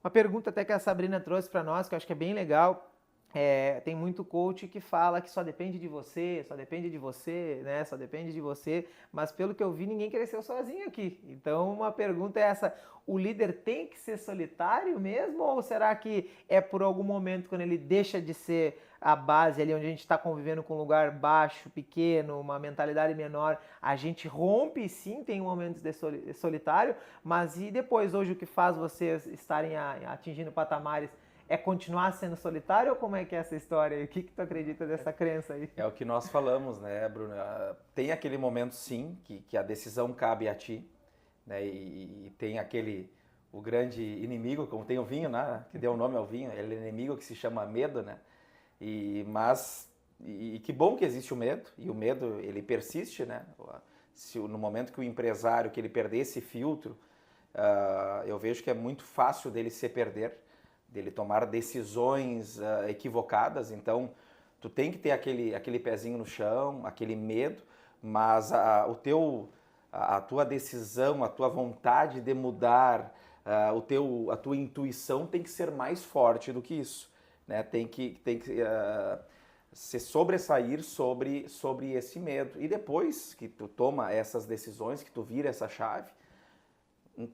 Uma pergunta até que a Sabrina trouxe para nós, que eu acho que é bem legal. Tem muito coach que fala que só depende de você, né? Só depende de você. Mas pelo que eu vi, ninguém cresceu sozinho aqui. Então, uma pergunta é essa: o líder tem que ser solitário mesmo? Ou será que é por algum momento, quando ele deixa de ser a base ali, onde a gente está convivendo com um lugar baixo, pequeno, uma mentalidade menor, a gente rompe, sim, tem momentos de solitário, mas e depois, hoje, o que faz vocês estarem atingindo patamares é continuar sendo solitário, ou como é que é essa história aí? O que tu acredita dessa crença aí? É o que nós falamos, né, Bruno? Tem aquele momento, sim, que a decisão cabe a ti, né? E tem o grande inimigo, como tem o vinho, né? Que deu o nome ao vinho, ele é inimigo que se chama medo, né? Mas que bom que existe o medo, e o medo, ele persiste, né? No momento que o empresário, que ele perder esse filtro, eu vejo que é muito fácil dele se perder, dele tomar decisões equivocadas. Então tu tem que ter aquele pezinho no chão, aquele medo, mas a tua decisão, a tua vontade de mudar, a tua intuição tem que ser mais forte do que isso, né? Tem que se sobressair sobre esse medo. E depois que tu toma essas decisões, que tu vira essa chave,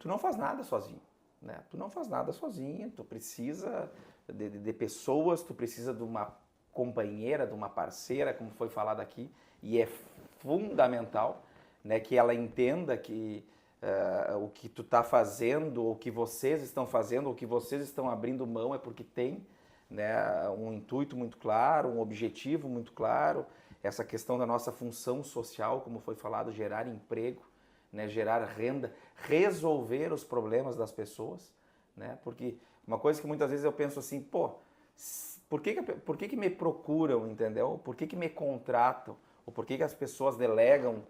tu não faz nada sozinho, né? Tu não faz nada sozinho, tu precisa de pessoas, tu precisa de uma companheira, de uma parceira, como foi falado aqui, e é fundamental, né, que ela entenda que o que tu está fazendo, ou o que vocês estão fazendo, ou o que vocês estão abrindo mão é porque tem, né, um intuito muito claro, um objetivo muito claro, essa questão da nossa função social, como foi falado, gerar emprego, né, gerar renda, resolver os problemas das pessoas, né? Porque uma coisa que muitas vezes eu penso assim, por que me procuram, entendeu? Por que me contratam? Ou por que as pessoas delegam,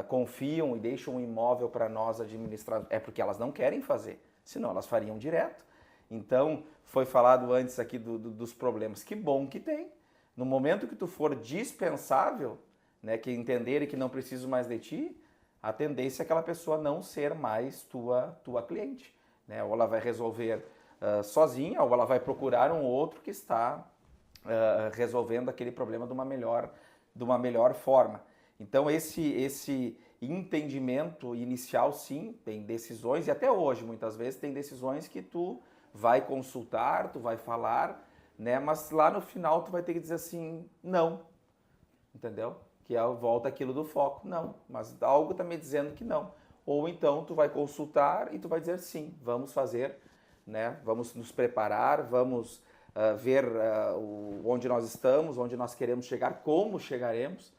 confiam e deixam um imóvel para nós administrar? É porque elas não querem fazer, senão elas fariam direto. Então, foi falado antes aqui dos problemas. Que bom que tem. No momento que tu for dispensável, né, que entenderem que não preciso mais de ti, a tendência é aquela pessoa não ser mais tua cliente, né? Ou ela vai resolver sozinha, ou ela vai procurar um outro que está resolvendo aquele problema de uma melhor forma. Então esse entendimento inicial, sim, tem decisões, e até hoje muitas vezes tem decisões que tu vai consultar, tu vai falar, né? Mas lá no final tu vai ter que dizer assim, não, entendeu? Que volta aquilo do foco, não, mas algo está me dizendo que não. Ou então tu vai consultar e tu vai dizer sim, vamos fazer, né? Vamos nos preparar, vamos ver onde nós estamos, onde nós queremos chegar, como chegaremos,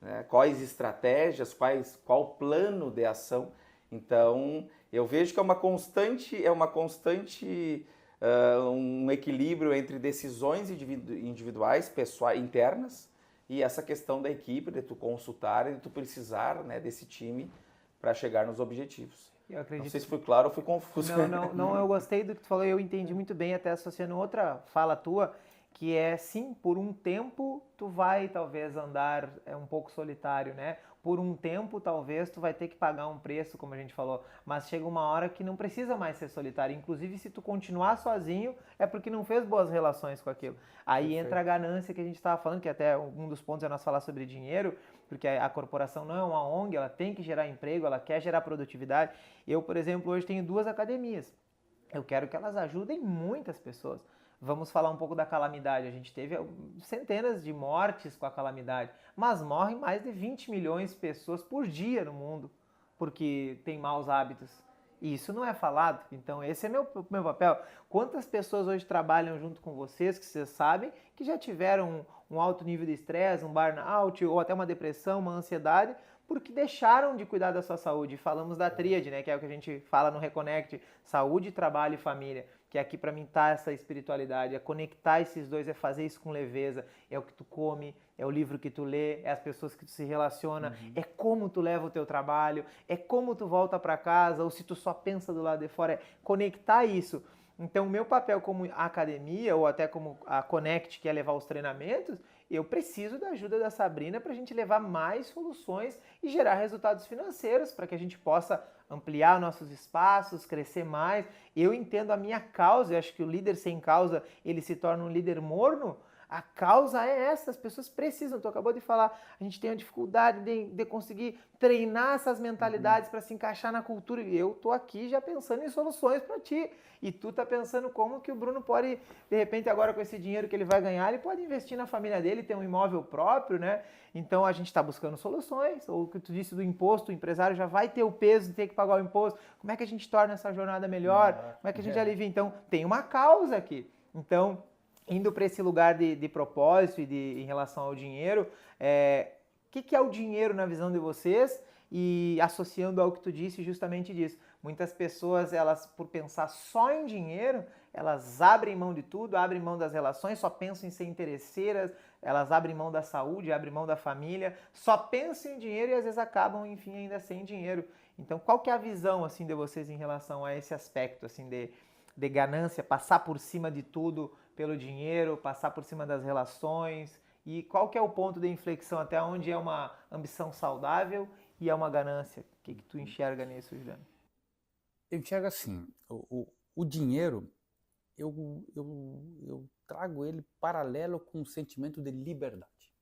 né? Quais estratégias, qual plano de ação. Então eu vejo que é uma constante um equilíbrio entre decisões individuais, pessoais, internas, e essa questão da equipe, de tu consultar e de tu precisar, né, desse time para chegar nos objetivos. Eu acredito. Não sei se foi claro ou foi confuso. Não, eu gostei do que tu falou, eu entendi muito bem, até associando outra fala tua, que é, sim, por um tempo tu vai talvez andar um pouco solitário, né? Por um tempo talvez tu vai ter que pagar um preço, como a gente falou, mas chega uma hora que não precisa mais ser solitário. Inclusive, se tu continuar sozinho, é porque não fez boas relações com aquilo. Aí Perfeito. entra a ganância que a gente estava falando, que até um dos pontos é nós falar sobre dinheiro, porque a corporação não é uma ONG, ela tem que gerar emprego, ela quer gerar produtividade. Eu, por exemplo, hoje tenho 2 academias. Eu quero que elas ajudem muitas pessoas. Vamos falar um pouco da calamidade. A gente teve centenas de mortes com a calamidade, mas morrem mais de 20 milhões de pessoas por dia no mundo, porque tem maus hábitos. E isso não é falado. Então, esse é meu papel. Quantas pessoas hoje trabalham junto com vocês, que vocês sabem, que já tiveram um alto nível de estresse, um burnout, ou até uma depressão, uma ansiedade, porque deixaram de cuidar da sua saúde. Falamos da tríade, né, que é o que a gente fala no Reconnect, saúde, trabalho e família, que aqui para mim tá essa espiritualidade, é conectar esses dois, é fazer isso com leveza, é o que tu come, é o livro que tu lê, é as pessoas que tu se relaciona, é como tu leva o teu trabalho, é como tu volta para casa, ou se tu só pensa do lado de fora, é conectar isso. Então, o meu papel como academia, ou até como a Connect, que é levar os treinamentos, eu preciso da ajuda da Sabrina para a gente levar mais soluções e gerar resultados financeiros para que a gente possa ampliar nossos espaços, crescer mais. Eu entendo a minha causa, eu acho que o líder sem causa, ele se torna um líder morno. A causa é essa, as pessoas precisam, tu acabou de falar, a gente tem a dificuldade de conseguir treinar essas mentalidades para se encaixar na cultura, e eu tô aqui já pensando em soluções para ti, e tu tá pensando como que o Bruno pode, de repente agora com esse dinheiro que ele vai ganhar, ele pode investir na família dele, ter um imóvel próprio, né? Então a gente está buscando soluções, ou o que tu disse do imposto, o empresário já vai ter o peso de ter que pagar o imposto, como é que a gente torna essa jornada melhor, como é que a gente alivia? Então tem uma causa aqui, então indo para esse lugar de propósito e em relação ao dinheiro, o que é o dinheiro na visão de vocês? E associando ao que tu disse, justamente disso. Muitas pessoas, elas por pensar só em dinheiro, elas abrem mão de tudo, abrem mão das relações, só pensam em ser interesseiras, elas abrem mão da saúde, abrem mão da família, só pensam em dinheiro e às vezes acabam, enfim, ainda sem dinheiro. Então, qual que é a visão, assim, de vocês em relação a esse aspecto, assim, de ganância, passar por cima de tudo pelo dinheiro, passar por cima das relações, e qual que é o ponto de inflexão, até onde é uma ambição saudável e é uma ganância? O que tu enxerga nisso, Juliano? Eu enxergo assim, o dinheiro, eu trago ele paralelo com o sentimento de liberdade,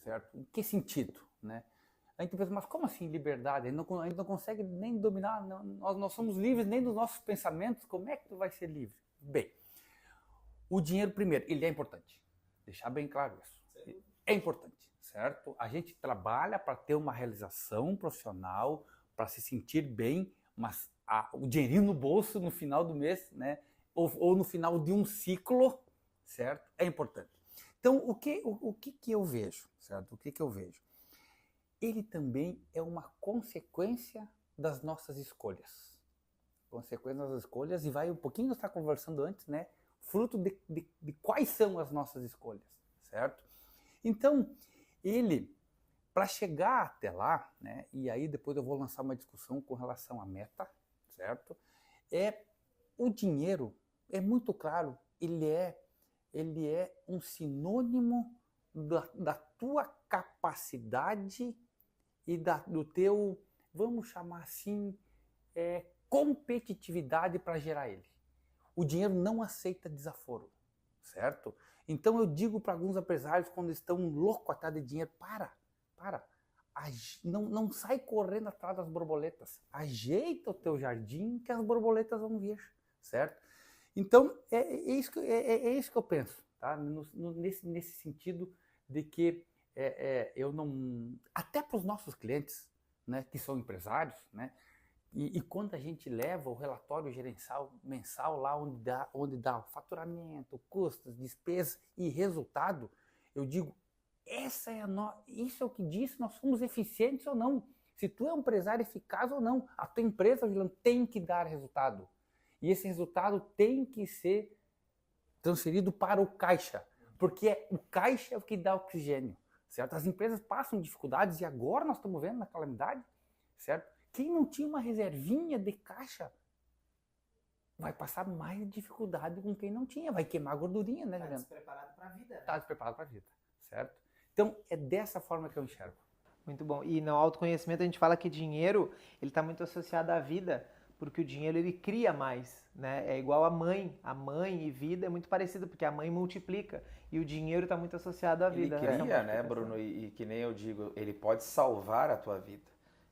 certo? Em que sentido, né? A gente pensa, mas como assim liberdade? A gente não consegue nem dominar, nós somos livres nem dos nossos pensamentos, como é que tu vai ser livre? Bem, o dinheiro, primeiro, ele é importante, deixar bem claro isso. É importante, certo? A gente trabalha para ter uma realização profissional, para se sentir bem, mas o dinheirinho no bolso no final do mês, né? Ou no final de um ciclo, certo? É importante. Então, o que eu vejo, certo? O que eu vejo? Ele também é uma consequência das nossas escolhas. Consequência das escolhas, e vai um pouquinho, nós estávamos conversando antes, né? Fruto de quais são as nossas escolhas, certo? Então, ele, para chegar até lá, né? E aí depois eu vou lançar uma discussão com relação à meta, certo? O dinheiro, é muito claro, ele é um sinônimo da tua capacidade e do teu, vamos chamar assim, competitividade para gerar ele. O dinheiro não aceita desaforo, certo? Então eu digo para alguns empresários quando estão loucos atrás de dinheiro, para. Não sai correndo atrás das borboletas. Ajeita o teu jardim que as borboletas vão vir, certo? Então é isso que eu penso, tá? Nesse sentido de que eu não... Até para os nossos clientes, né, que são empresários, né? E quando a gente leva o relatório gerencial mensal lá onde dá o faturamento, custos, despesas e resultado, eu digo, isso é o que diz se nós somos eficientes ou não. Se tu é um empresário eficaz ou não. A tua empresa, Juliano, tem que dar resultado. E esse resultado tem que ser transferido para o caixa. Porque o caixa é o que dá oxigênio, certo? As empresas passam dificuldades e agora nós estamos vendo na calamidade, certo? Quem não tinha uma reservinha de caixa vai passar mais dificuldade com quem não tinha. Vai queimar gordurinha, né, Juliano? Está despreparado para a vida, né? Está despreparado para a vida, certo? Então, é dessa forma que eu enxergo. Muito bom. E no autoconhecimento a gente fala que dinheiro, ele está muito associado à vida, porque o dinheiro ele cria mais, né? É igual a mãe. A mãe e vida é muito parecido, porque a mãe multiplica e o dinheiro está muito associado à vida. Ele cria, né, Bruno? E que nem eu digo, ele pode salvar a tua vida.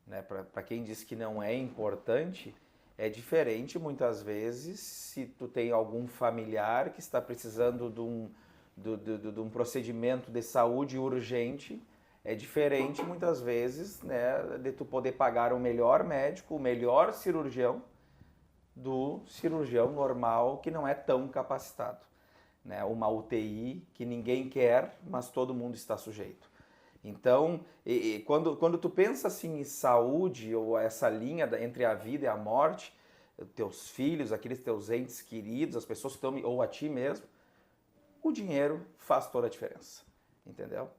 Né? Para quem diz que não é importante, é diferente muitas vezes se tu tem algum familiar que está precisando de um procedimento de saúde urgente, é diferente muitas vezes, né, de tu poder pagar o melhor médico, o melhor cirurgião, do cirurgião normal que não é tão capacitado, né? Uma UTI que ninguém quer, mas todo mundo está sujeito. Então, quando tu pensa assim em saúde, ou essa linha entre a vida e a morte, teus filhos, aqueles teus entes queridos, as pessoas que estão, ou a ti mesmo, o dinheiro faz toda a diferença, entendeu?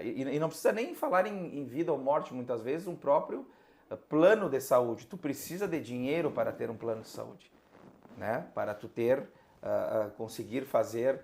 E não precisa nem falar em vida ou morte, muitas vezes, um próprio plano de saúde. Tu precisa de dinheiro para ter um plano de saúde, né? Para tu ter, conseguir fazer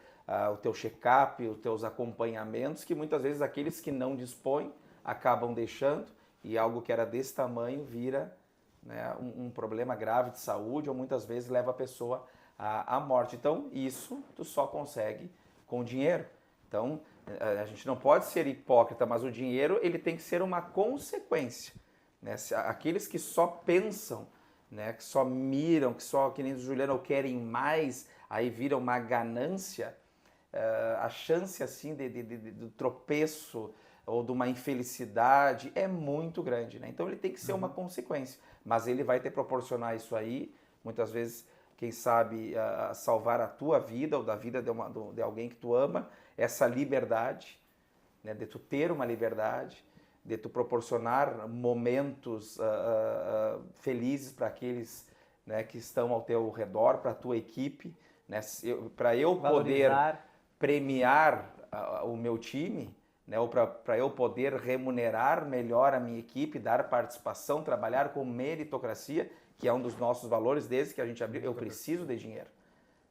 o teu check-up, os teus acompanhamentos, que muitas vezes aqueles que não dispõem acabam deixando, e algo que era desse tamanho vira, né, um problema grave de saúde, ou muitas vezes leva a pessoa à morte. Então, isso tu só consegue com dinheiro. Então, a gente não pode ser hipócrita, mas o dinheiro ele tem que ser uma consequência, né? Aqueles que só pensam, né, que só miram, que nem o Juliano, querem mais, aí vira uma ganância, a chance assim do tropeço ou de uma infelicidade é muito grande, né? Então ele tem que ser uma consequência, mas ele vai te proporcionar isso aí, muitas vezes, quem sabe, salvar a tua vida ou da vida de alguém que tu ama, essa liberdade, né, de tu ter uma liberdade, de tu proporcionar momentos felizes para aqueles, né, que estão ao teu redor, para a tua equipe, né? Para eu poder premiar o meu time, né, ou para eu poder remunerar melhor a minha equipe, dar participação, trabalhar com meritocracia, que é um dos nossos valores desde que a gente abriu, eu preciso de dinheiro,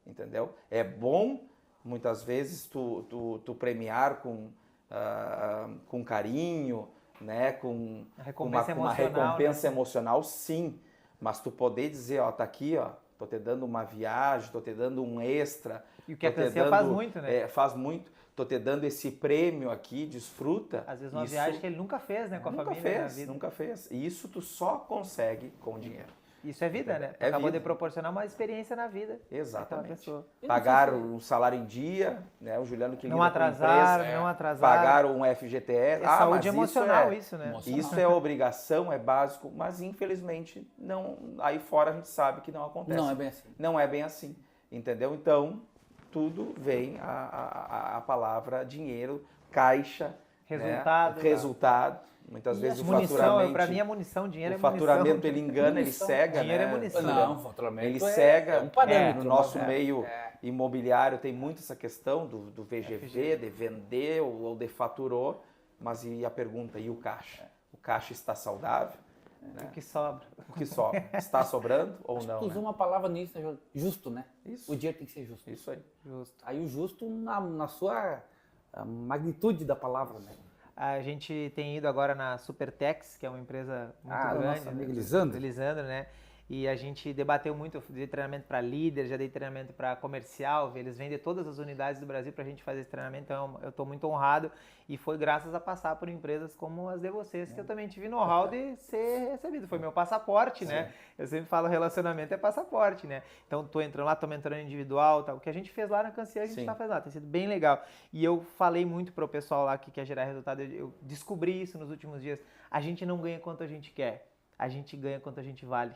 entendeu? É bom, muitas vezes, tu premiar com carinho, né, com uma recompensa emocional, sim, mas tu poder dizer, ó, tá aqui, ó, tô te dando uma viagem, tô te dando um extra. E o que a Cancia faz muito, né? Faz muito. Tô te dando esse prêmio aqui, desfruta. Às vezes uma viagem que ele nunca fez, né, com a família. Nunca fez. E isso tu só consegue com dinheiro. Isso é vida, né? É acabou vida. de proporcionar uma experiência na vida. Exatamente. Pagar um salário em dia, né? O Juliano que não atrasar, não atrasar. Pagar um FGTS. É saúde emocional isso, né? Isso é obrigação, é básico, mas infelizmente não. Aí fora a gente sabe que não acontece. Não é bem assim. Não é bem assim, entendeu? Então tudo vem a palavra dinheiro, caixa, resultado, né? Resultado. Muitas vezes o faturamento... Para mim é munição, dinheiro é munição. O faturamento ele engana, munição. ele cega, dinheiro né? é munição. Não, o faturamento ele cega. Um parâmetro. No nosso meio imobiliário tem muito essa questão do VGV, de vender ou de faturou, mas e a pergunta, e o caixa? O caixa está saudável? Né? O que sobra. O que sobra? Está sobrando ou Acho não? que tu usou uma palavra nisso, né? Justo, né? Isso. O dinheiro tem que ser justo. Isso aí. Justo. Aí o justo na sua magnitude da palavra, né? A gente tem ido agora na Supertex, que é uma empresa muito grande. Nosso amigo Lisandro. Lisandro, né? E a gente debateu muito, eu dei treinamento para líder, já dei treinamento para comercial, eles vendem todas as unidades do Brasil para a gente fazer esse treinamento, então eu estou muito honrado e foi graças a passar por empresas como as de vocês, que eu também tive know-how de ser recebido, foi meu passaporte, né? Eu sempre falo relacionamento é passaporte, né? Então estou entrando lá, estou mentorando individual, tá? O que a gente fez lá na Cancia, a gente está fazendo lá, tem sido bem legal. E eu falei muito para o pessoal lá que quer gerar resultado, eu descobri isso nos últimos dias, a gente não ganha quanto a gente quer, a gente ganha quanto a gente vale.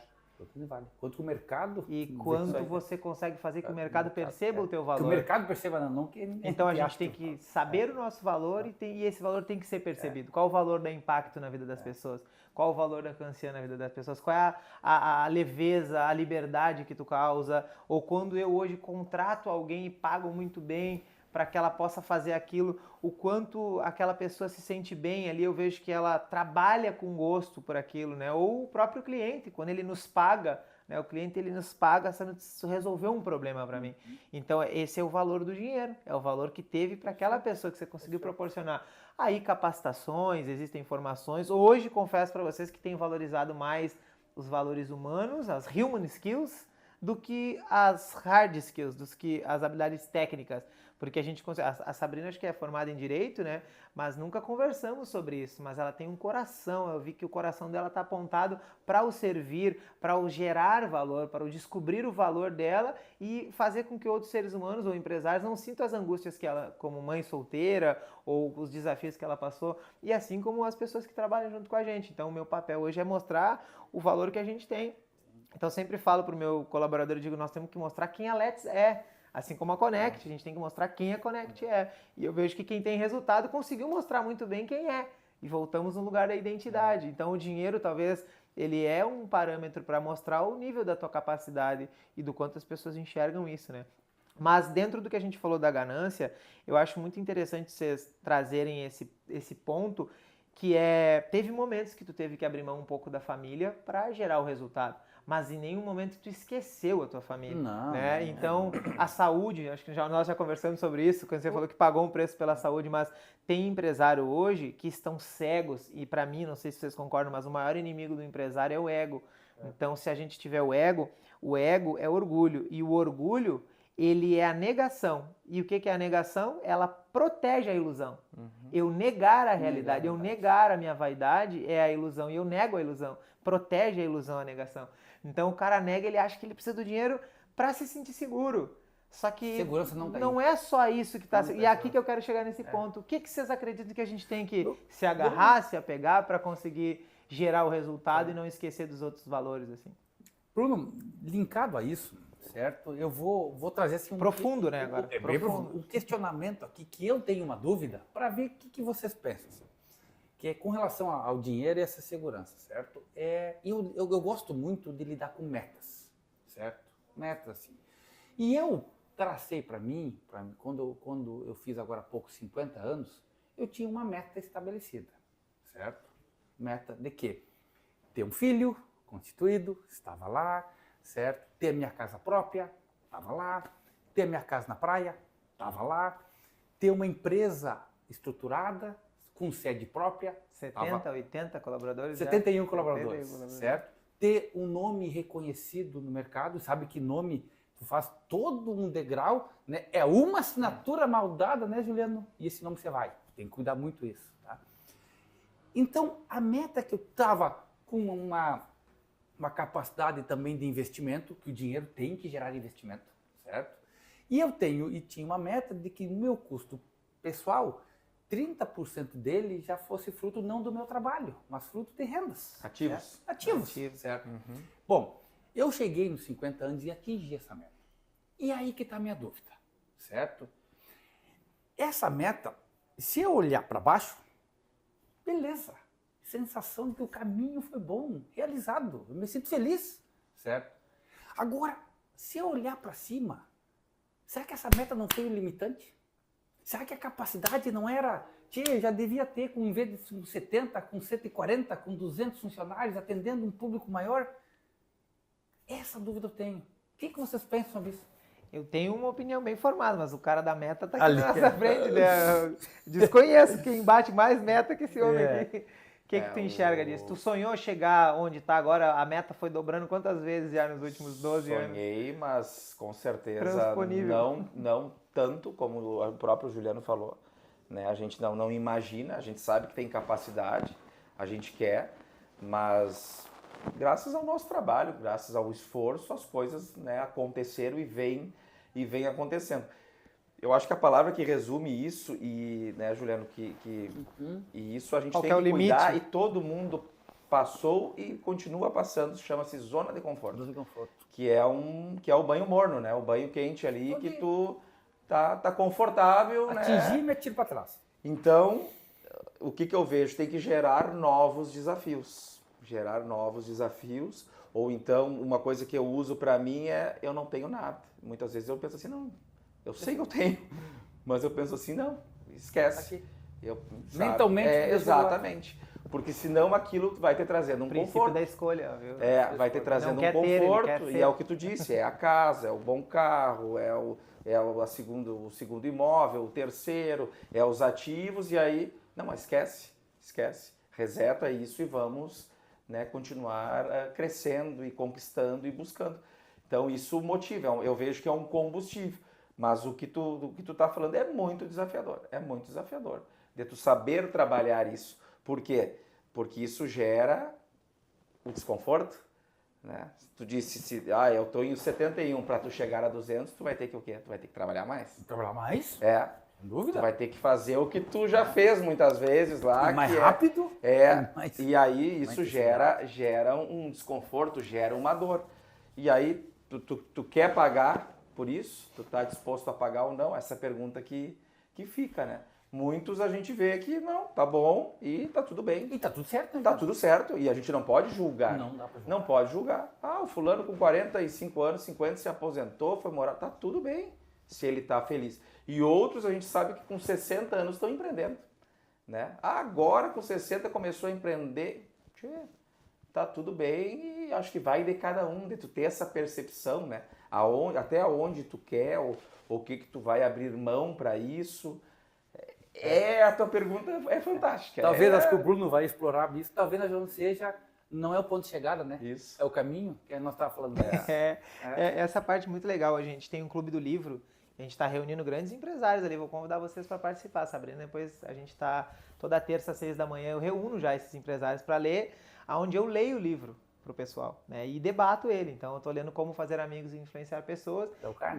Quanto que o mercado... E quanto você consegue fazer que o mercado perceba o teu valor. Que o mercado perceba, não que... Então a gente tem que saber o nosso valor e esse valor tem que ser percebido. Qual o valor do impacto na vida das pessoas? Qual o valor da Cancia na vida das pessoas? Qual é a leveza, a liberdade que tu causa? Ou quando eu hoje contrato alguém e pago muito bem para que ela possa fazer aquilo, o quanto aquela pessoa se sente bem ali, eu vejo que ela trabalha com gosto por aquilo, né? Ou o próprio cliente, quando ele nos paga, né? O cliente ele nos paga se resolver um problema para mim. Então esse é o valor do dinheiro, é o valor que teve para aquela pessoa que você conseguiu proporcionar. Aí capacitações, existem informações. Hoje confesso para vocês que tenho valorizado mais os valores humanos, as human skills, do que as hard skills, do que as habilidades técnicas. Porque a Sabrina acho que é formada em Direito, né? Mas nunca conversamos sobre isso. Mas ela tem um coração, eu vi que o coração dela está apontado para o servir, para o gerar valor, para o descobrir o valor dela e fazer com que outros seres humanos ou empresários não sintam as angústias que ela, como mãe solteira, ou os desafios que ela passou, e assim como as pessoas que trabalham junto com a gente. Então o meu papel hoje é mostrar o valor que a gente tem. Então eu sempre falo para o meu colaborador, eu digo, nós temos que mostrar quem a Let's é. Assim como a Connect, a gente tem que mostrar quem a Connect é. E eu vejo que quem tem resultado conseguiu mostrar muito bem quem é. E voltamos no lugar da identidade. Então o dinheiro talvez ele é um parâmetro para mostrar o nível da tua capacidade e do quanto as pessoas enxergam isso, né? Mas dentro do que a gente falou da ganância, eu acho muito interessante vocês trazerem esse ponto que teve momentos que tu teve que abrir mão um pouco da família para gerar o resultado, mas em nenhum momento tu esqueceu a tua família, Não, né? não. Então, a saúde, acho que nós já conversamos sobre isso, quando você falou que pagou um preço pela saúde, mas tem empresário hoje que estão cegos, e para mim, não sei se vocês concordam, mas o maior inimigo do empresário é o ego. Então, se a gente tiver o ego é orgulho, e o orgulho ele é a negação. E o que é a negação? Ela protege a ilusão. Eu negar a realidade, eu negar a minha vaidade é a ilusão. E eu nego a ilusão. Protege a ilusão, a negação. Então o cara nega, ele acha que ele precisa do dinheiro para se sentir seguro. Só que Segurança não tem. não é só isso que está... Não tem E aqui segurança. que eu quero chegar nesse ponto. O que vocês acreditam que a gente tem que se agarrar, se apegar para conseguir gerar o resultado e não esquecer dos outros valores, assim? Bruno, linkado a isso, certo? Eu vou trazer assim Profundo, né, agora? É bem profundo. Um questionamento aqui que eu tenho uma dúvida para ver o que vocês pensam. Assim, que é com relação ao dinheiro e essa segurança, certo? Eu gosto muito de lidar com metas, certo? Metas, assim. E eu tracei para mim, quando eu fiz agora há pouco 50 anos, eu tinha uma meta estabelecida, certo? Meta de quê? Ter um filho constituído, estava lá, certo? Ter minha casa própria, estava lá. Ter minha casa na praia, estava lá. Ter uma empresa estruturada, com sede própria. 70, 80 colaboradores? 71 colaboradores, certo? Ter um nome reconhecido no mercado, sabe que nome tu faz todo um degrau, né? É uma assinatura mal dada, né, Juliano? E esse nome você vai. Tem que cuidar muito isso, tá? Então, a meta que eu estava com uma capacidade também de investimento, que o dinheiro tem que gerar investimento, certo? E tinha uma meta de que o meu custo pessoal, 30% dele já fosse fruto não do meu trabalho, mas fruto de rendas. Ativos. Certo? Ativos, certo? Bom, eu cheguei nos 50 anos e atingi essa meta. E aí que está a minha dúvida, certo? Essa meta, se eu olhar para baixo, beleza. Sensação de que o caminho foi bom, realizado. Eu me sinto feliz, certo? Agora, se eu olhar para cima, será que essa meta não foi limitante? Será que a capacidade não era... já devia ter, em vez de 70, com 140, com 200 funcionários, atendendo um público maior? Essa dúvida eu tenho. O que vocês pensam sobre isso? Eu tenho uma opinião bem formada, mas o cara da meta tá aqui na nossa frente, né? Eu desconheço quem bate mais meta que esse homem aqui. O que tu enxerga disso? Tu sonhou chegar onde está agora? A meta foi dobrando quantas vezes já nos últimos 12 anos? Sonhei, mas com certeza Transponível. não tanto como o próprio Juliano falou. Né? A gente não imagina, a gente sabe que tem capacidade, a gente quer, mas graças ao nosso trabalho, graças ao esforço, as coisas, né, aconteceram e vem acontecendo. Eu acho que a palavra que resume isso, e, né, Juliano, e isso a gente Qual tem que é que o limite? cuidar, e todo mundo passou e continua passando, chama-se zona de conforto. Zona de conforto. Que é o banho morno, né? O banho quente ali que tu tá confortável, né? Atingir e me tiro para trás. Então, o que eu vejo? Tem que gerar novos desafios. Gerar novos desafios. Ou então, uma coisa que eu uso para mim é, eu não tenho nada. Muitas vezes eu penso assim, não, eu sei que eu tenho, mas eu penso assim, não, esquece. Mentalmente. Exatamente. Porque senão aquilo vai ter trazendo um Princípio conforto. da escolha, viu? Vai ter trazendo um conforto, e é o que tu disse, é a casa, é o bom carro, o segundo imóvel, o terceiro, é os ativos, e aí, não, mas esquece, reseta isso e vamos, né, continuar crescendo e conquistando e buscando. Então isso motiva, eu vejo que é um combustível, mas o que tu tá falando é muito desafiador, de tu saber trabalhar isso. Por quê? Porque isso gera o desconforto, né? Tu disse, eu estou em 71, para tu chegar a 200, tu vai ter que o quê? Tu vai ter que trabalhar mais. Trabalhar mais? Sem dúvida. Tu vai ter que fazer o que tu já fez muitas vezes lá. Mais rápido. E aí isso gera um desconforto, gera uma dor. E aí, tu quer pagar por isso? Tu tá disposto a pagar ou não? Essa pergunta que fica, né? Muitos a gente vê que não, tá bom e tá tudo bem. E tá tudo certo, né? Tá tudo certo e a gente não pode julgar. Não dá pra julgar. Não pode julgar. Ah, o fulano com 45 anos, 50 se aposentou, foi morar, tá tudo bem se ele tá feliz. E outros a gente sabe que com 60 anos estão empreendendo, né? Agora com 60 começou a empreender, tá tudo bem e acho que vai de cada um, de tu ter essa percepção, né? Até onde tu quer, ou o que tu vai abrir mão para isso. A tua pergunta é fantástica. Talvez, acho que o Bruno vai explorar isso, talvez a não seja, não é o ponto de chegada, né? Isso. É o caminho que nós estávamos falando. Essa parte muito legal. A gente tem um clube do livro, a gente está reunindo grandes empresários ali. Vou convidar vocês para participar, Sabrina. Depois a gente está toda terça às 6 da manhã. Eu reúno já esses empresários para ler, aonde eu leio o livro pro pessoal, né? E debato ele. Então eu estou lendo Como Fazer Amigos e Influenciar Pessoas.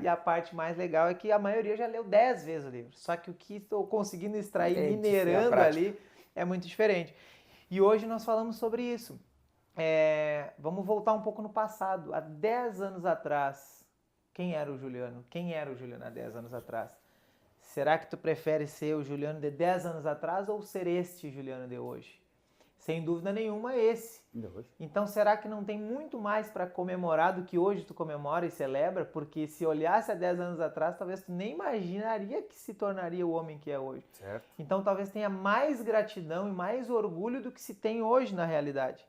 E a parte mais legal é que a maioria já leu 10 vezes o livro. Só que o que estou conseguindo extrair, minerando ali, é muito diferente. E hoje nós falamos sobre isso. Vamos voltar um pouco no passado. Há 10 anos atrás, quem era o Juliano? Quem era o Juliano há 10 anos atrás? Será que tu prefere ser o Juliano de 10 anos atrás ou ser este Juliano de hoje? Sem dúvida nenhuma, esse. Então, será que não tem muito mais para comemorar do que hoje tu comemora e celebra? Porque se olhasse há 10 anos atrás, talvez tu nem imaginaria que se tornaria o homem que é hoje. Certo. Então, talvez tenha mais gratidão e mais orgulho do que se tem hoje na realidade.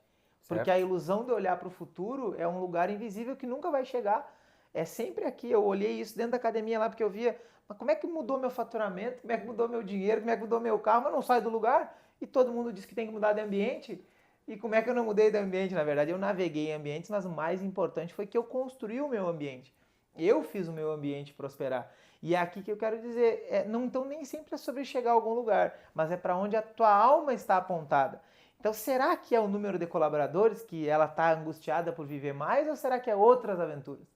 Porque a ilusão de olhar para o futuro é um lugar invisível que nunca vai chegar. É sempre aqui. Eu olhei isso dentro da academia lá, porque eu via, mas como é que mudou meu faturamento? Como é que mudou meu dinheiro? Como é que mudou meu carro? Mas não sai do lugar. E todo mundo diz que tem que mudar de ambiente. E como é que eu não mudei de ambiente? Na verdade, eu naveguei em ambientes, mas o mais importante foi que eu construí o meu ambiente. Eu fiz o meu ambiente prosperar. E é aqui que eu quero dizer, então nem sempre é sobre chegar a algum lugar, mas é para onde a tua alma está apontada. Então, será que é o número de colaboradores que ela está angustiada por viver mais ou será que é outras aventuras?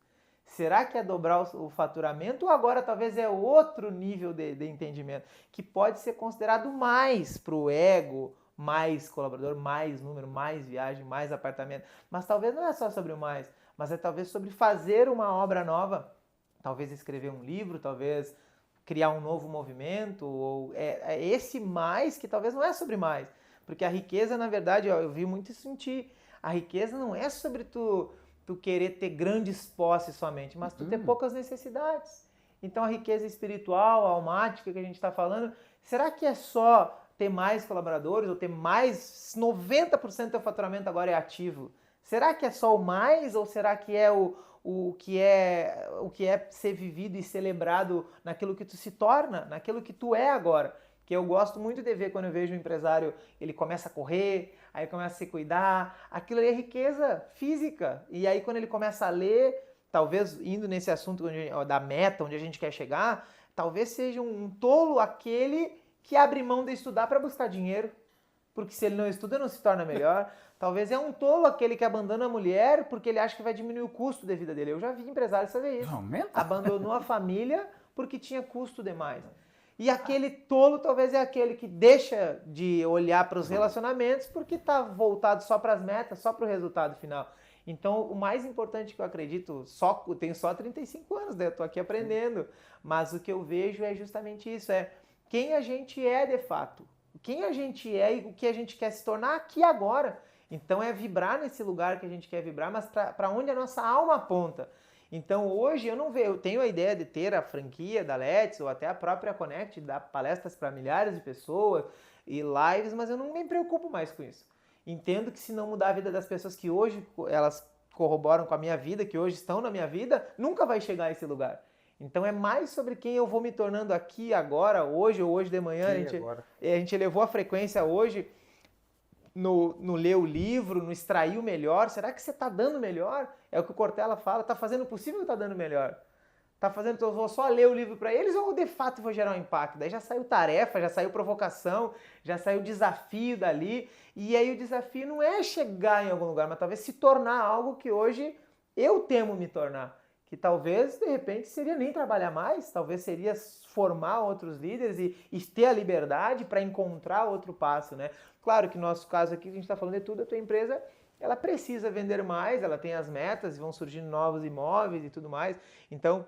Será que é dobrar o faturamento ou agora talvez é outro nível de entendimento que pode ser considerado mais para o ego, mais colaborador, mais número, mais viagem, mais apartamento. Mas talvez não é só sobre o mais, mas é talvez sobre fazer uma obra nova, talvez escrever um livro, talvez criar um novo movimento, ou é esse mais que talvez não é sobre mais. Porque a riqueza, na verdade, eu vi muito isso em ti. A riqueza não é sobre tu querer ter grandes posses somente, mas tu ter poucas necessidades. Então a riqueza espiritual, almática que a gente está falando, será que é só ter mais colaboradores ou ter mais 90% do teu faturamento agora é ativo? Será que é só o mais ou será que é o que é ser vivido e celebrado naquilo que tu se torna, naquilo que tu é agora? Que eu gosto muito de ver quando eu vejo um empresário, ele começa a correr, aí começa a se cuidar, aquilo ali é riqueza física. E aí quando ele começa a ler, talvez indo nesse assunto da meta, onde a gente quer chegar, talvez seja um tolo aquele que abre mão de estudar para buscar dinheiro. Porque se ele não estuda, não se torna melhor. Talvez é um tolo aquele que abandona a mulher porque ele acha que vai diminuir o custo de vida dele. Eu já vi empresários fazer isso. Abandonou a família porque tinha custo demais. E aquele tolo talvez é aquele que deixa de olhar para os relacionamentos porque está voltado só para as metas, só para o resultado final. Então, o mais importante que eu acredito, eu tenho só 35 anos, né? Eu estou aqui aprendendo, mas o que eu vejo é justamente isso, quem a gente é de fato, quem a gente é e o que a gente quer se tornar aqui agora. Então, é vibrar nesse lugar que a gente quer vibrar, mas para onde a nossa alma aponta. Então hoje eu tenho a ideia de ter a franquia da Let's ou até a própria Connect, dar palestras para milhares de pessoas e lives, mas eu não me preocupo mais com isso. Entendo que se não mudar a vida das pessoas que hoje elas corroboram com a minha vida, que hoje estão na minha vida, nunca vai chegar a esse lugar. Então é mais sobre quem eu vou me tornando aqui, agora, hoje ou hoje de manhã. A gente elevou a frequência hoje no ler o livro, no extrair o melhor. Será que você está dando melhor? É o que o Cortella fala, está fazendo o possível ou está dando melhor? Está fazendo, então eu vou só ler o livro para eles ou de fato vou gerar um impacto? Daí já saiu tarefa, já saiu provocação, já saiu desafio dali. E aí o desafio não é chegar em algum lugar, mas talvez se tornar algo que hoje eu temo me tornar. Que talvez, de repente, seria nem trabalhar mais, talvez seria formar outros líderes e ter a liberdade para encontrar outro passo, né? Claro que no nosso caso aqui, a gente está falando de tudo, a tua empresa ela precisa vender mais, ela tem as metas, vão surgindo novos imóveis e tudo mais. Então,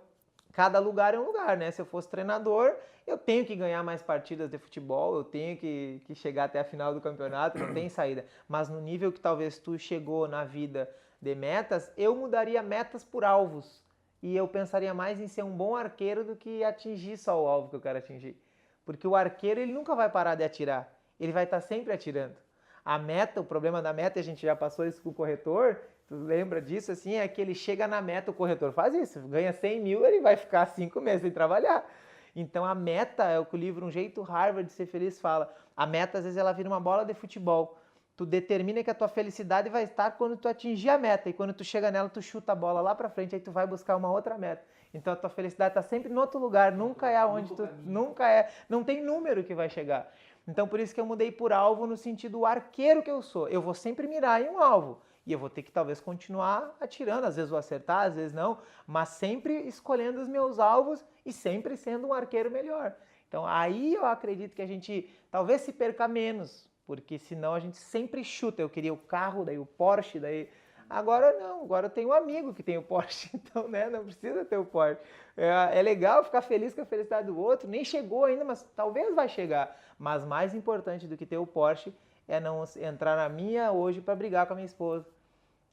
cada lugar é um lugar, né? Se eu fosse treinador, eu tenho que ganhar mais partidas de futebol, eu tenho que chegar até a final do campeonato, não tem saída. Mas no nível que talvez tu chegou na vida de metas, eu mudaria metas por alvos. E eu pensaria mais em ser um bom arqueiro do que atingir só o alvo que eu quero atingir. Porque o arqueiro, ele nunca vai parar de atirar. Ele vai estar sempre atirando. A meta, o problema da meta, a gente já passou isso com o corretor, tu lembra disso, assim, é que ele chega na meta, o corretor faz isso, ganha 100 mil, ele vai ficar 5 meses sem trabalhar. Então a meta é o que o livro Um Jeito Harvard de Ser Feliz fala. A meta, às vezes, ela vira uma bola de futebol. Tu determina que a tua felicidade vai estar quando tu atingir a meta, e quando tu chega nela, tu chuta a bola lá pra frente, aí tu vai buscar uma outra meta. Então a tua felicidade está sempre em outro lugar, nunca é onde tu, nunca é, não tem número que vai chegar. Então por isso que eu mudei por alvo no sentido arqueiro que eu sou. Eu vou sempre mirar em um alvo e eu vou ter que talvez continuar atirando, às vezes vou acertar, às vezes não, mas sempre escolhendo os meus alvos e sempre sendo um arqueiro melhor. Então aí eu acredito que a gente talvez se perca menos, porque senão a gente sempre chuta. Eu queria o carro, daí o Porsche, daí... Agora não, agora eu tenho um amigo que tem o Porsche, então né, não precisa ter o Porsche. É legal ficar feliz com a felicidade do outro, nem chegou ainda, mas talvez vai chegar. Mas mais importante do que ter o Porsche é não entrar na minha hoje para brigar com a minha esposa.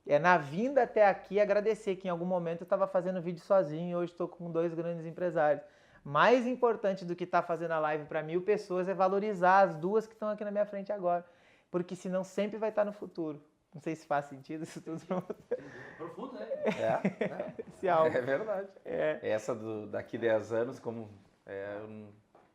É na vinda até aqui agradecer que em algum momento eu estava fazendo vídeo sozinho e hoje estou com 2 grandes empresários. Mais importante do que estar fazendo a live para 1000 pessoas é valorizar as 2 que estão aqui na minha frente agora, porque senão sempre vai estar no futuro. Não sei se faz sentido isso tudo. Profundo, né? É verdade. Essa daqui 10 anos, como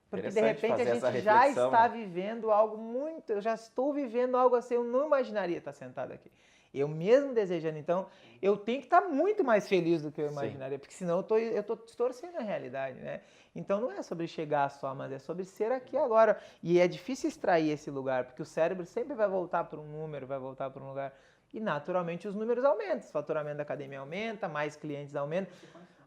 porque de repente a gente já está vivendo algo muito... Eu já estou vivendo algo assim, eu não imaginaria estar sentado aqui. Eu mesmo desejando. Então, eu tenho que estar muito mais feliz do que eu imaginaria, porque senão eu estou distorcendo a realidade, né? Então, não é sobre chegar só, mas é sobre ser aqui agora. E é difícil extrair esse lugar, porque o cérebro sempre vai voltar para um número, vai voltar para um lugar. E, naturalmente, os números aumentam. O faturamento da academia aumenta, mais clientes aumentam.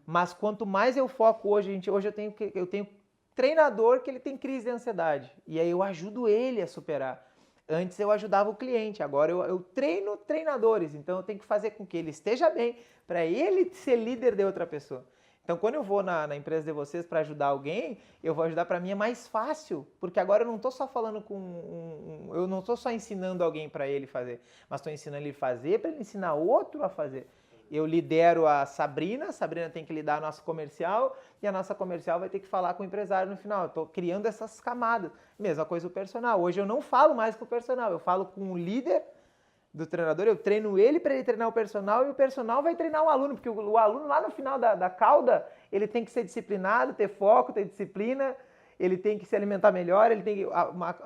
Mas quanto mais eu foco hoje, hoje eu tenho treinador que ele tem crise de ansiedade. E aí eu ajudo ele a superar. Antes eu ajudava o cliente, agora eu treino treinadores, então eu tenho que fazer com que ele esteja bem para ele ser líder de outra pessoa. Então quando eu vou na empresa de vocês para ajudar alguém, eu vou ajudar, para mim é mais fácil, porque agora eu não estou só falando com eu não estou só ensinando alguém para ele fazer, mas estou ensinando ele a fazer para ele ensinar outro a fazer. Eu lidero a Sabrina tem que lidar a nossa comercial e a nossa comercial vai ter que falar com o empresário no final. Eu estou criando essas camadas. Mesma coisa o personal. Hoje eu não falo mais com o personal, eu falo com o líder do treinador, eu treino ele para ele treinar o personal e o personal vai treinar o aluno, porque o aluno lá no final da cauda, ele tem que ser disciplinado, ter foco, ter disciplina, ele tem que se alimentar melhor, ele tem que,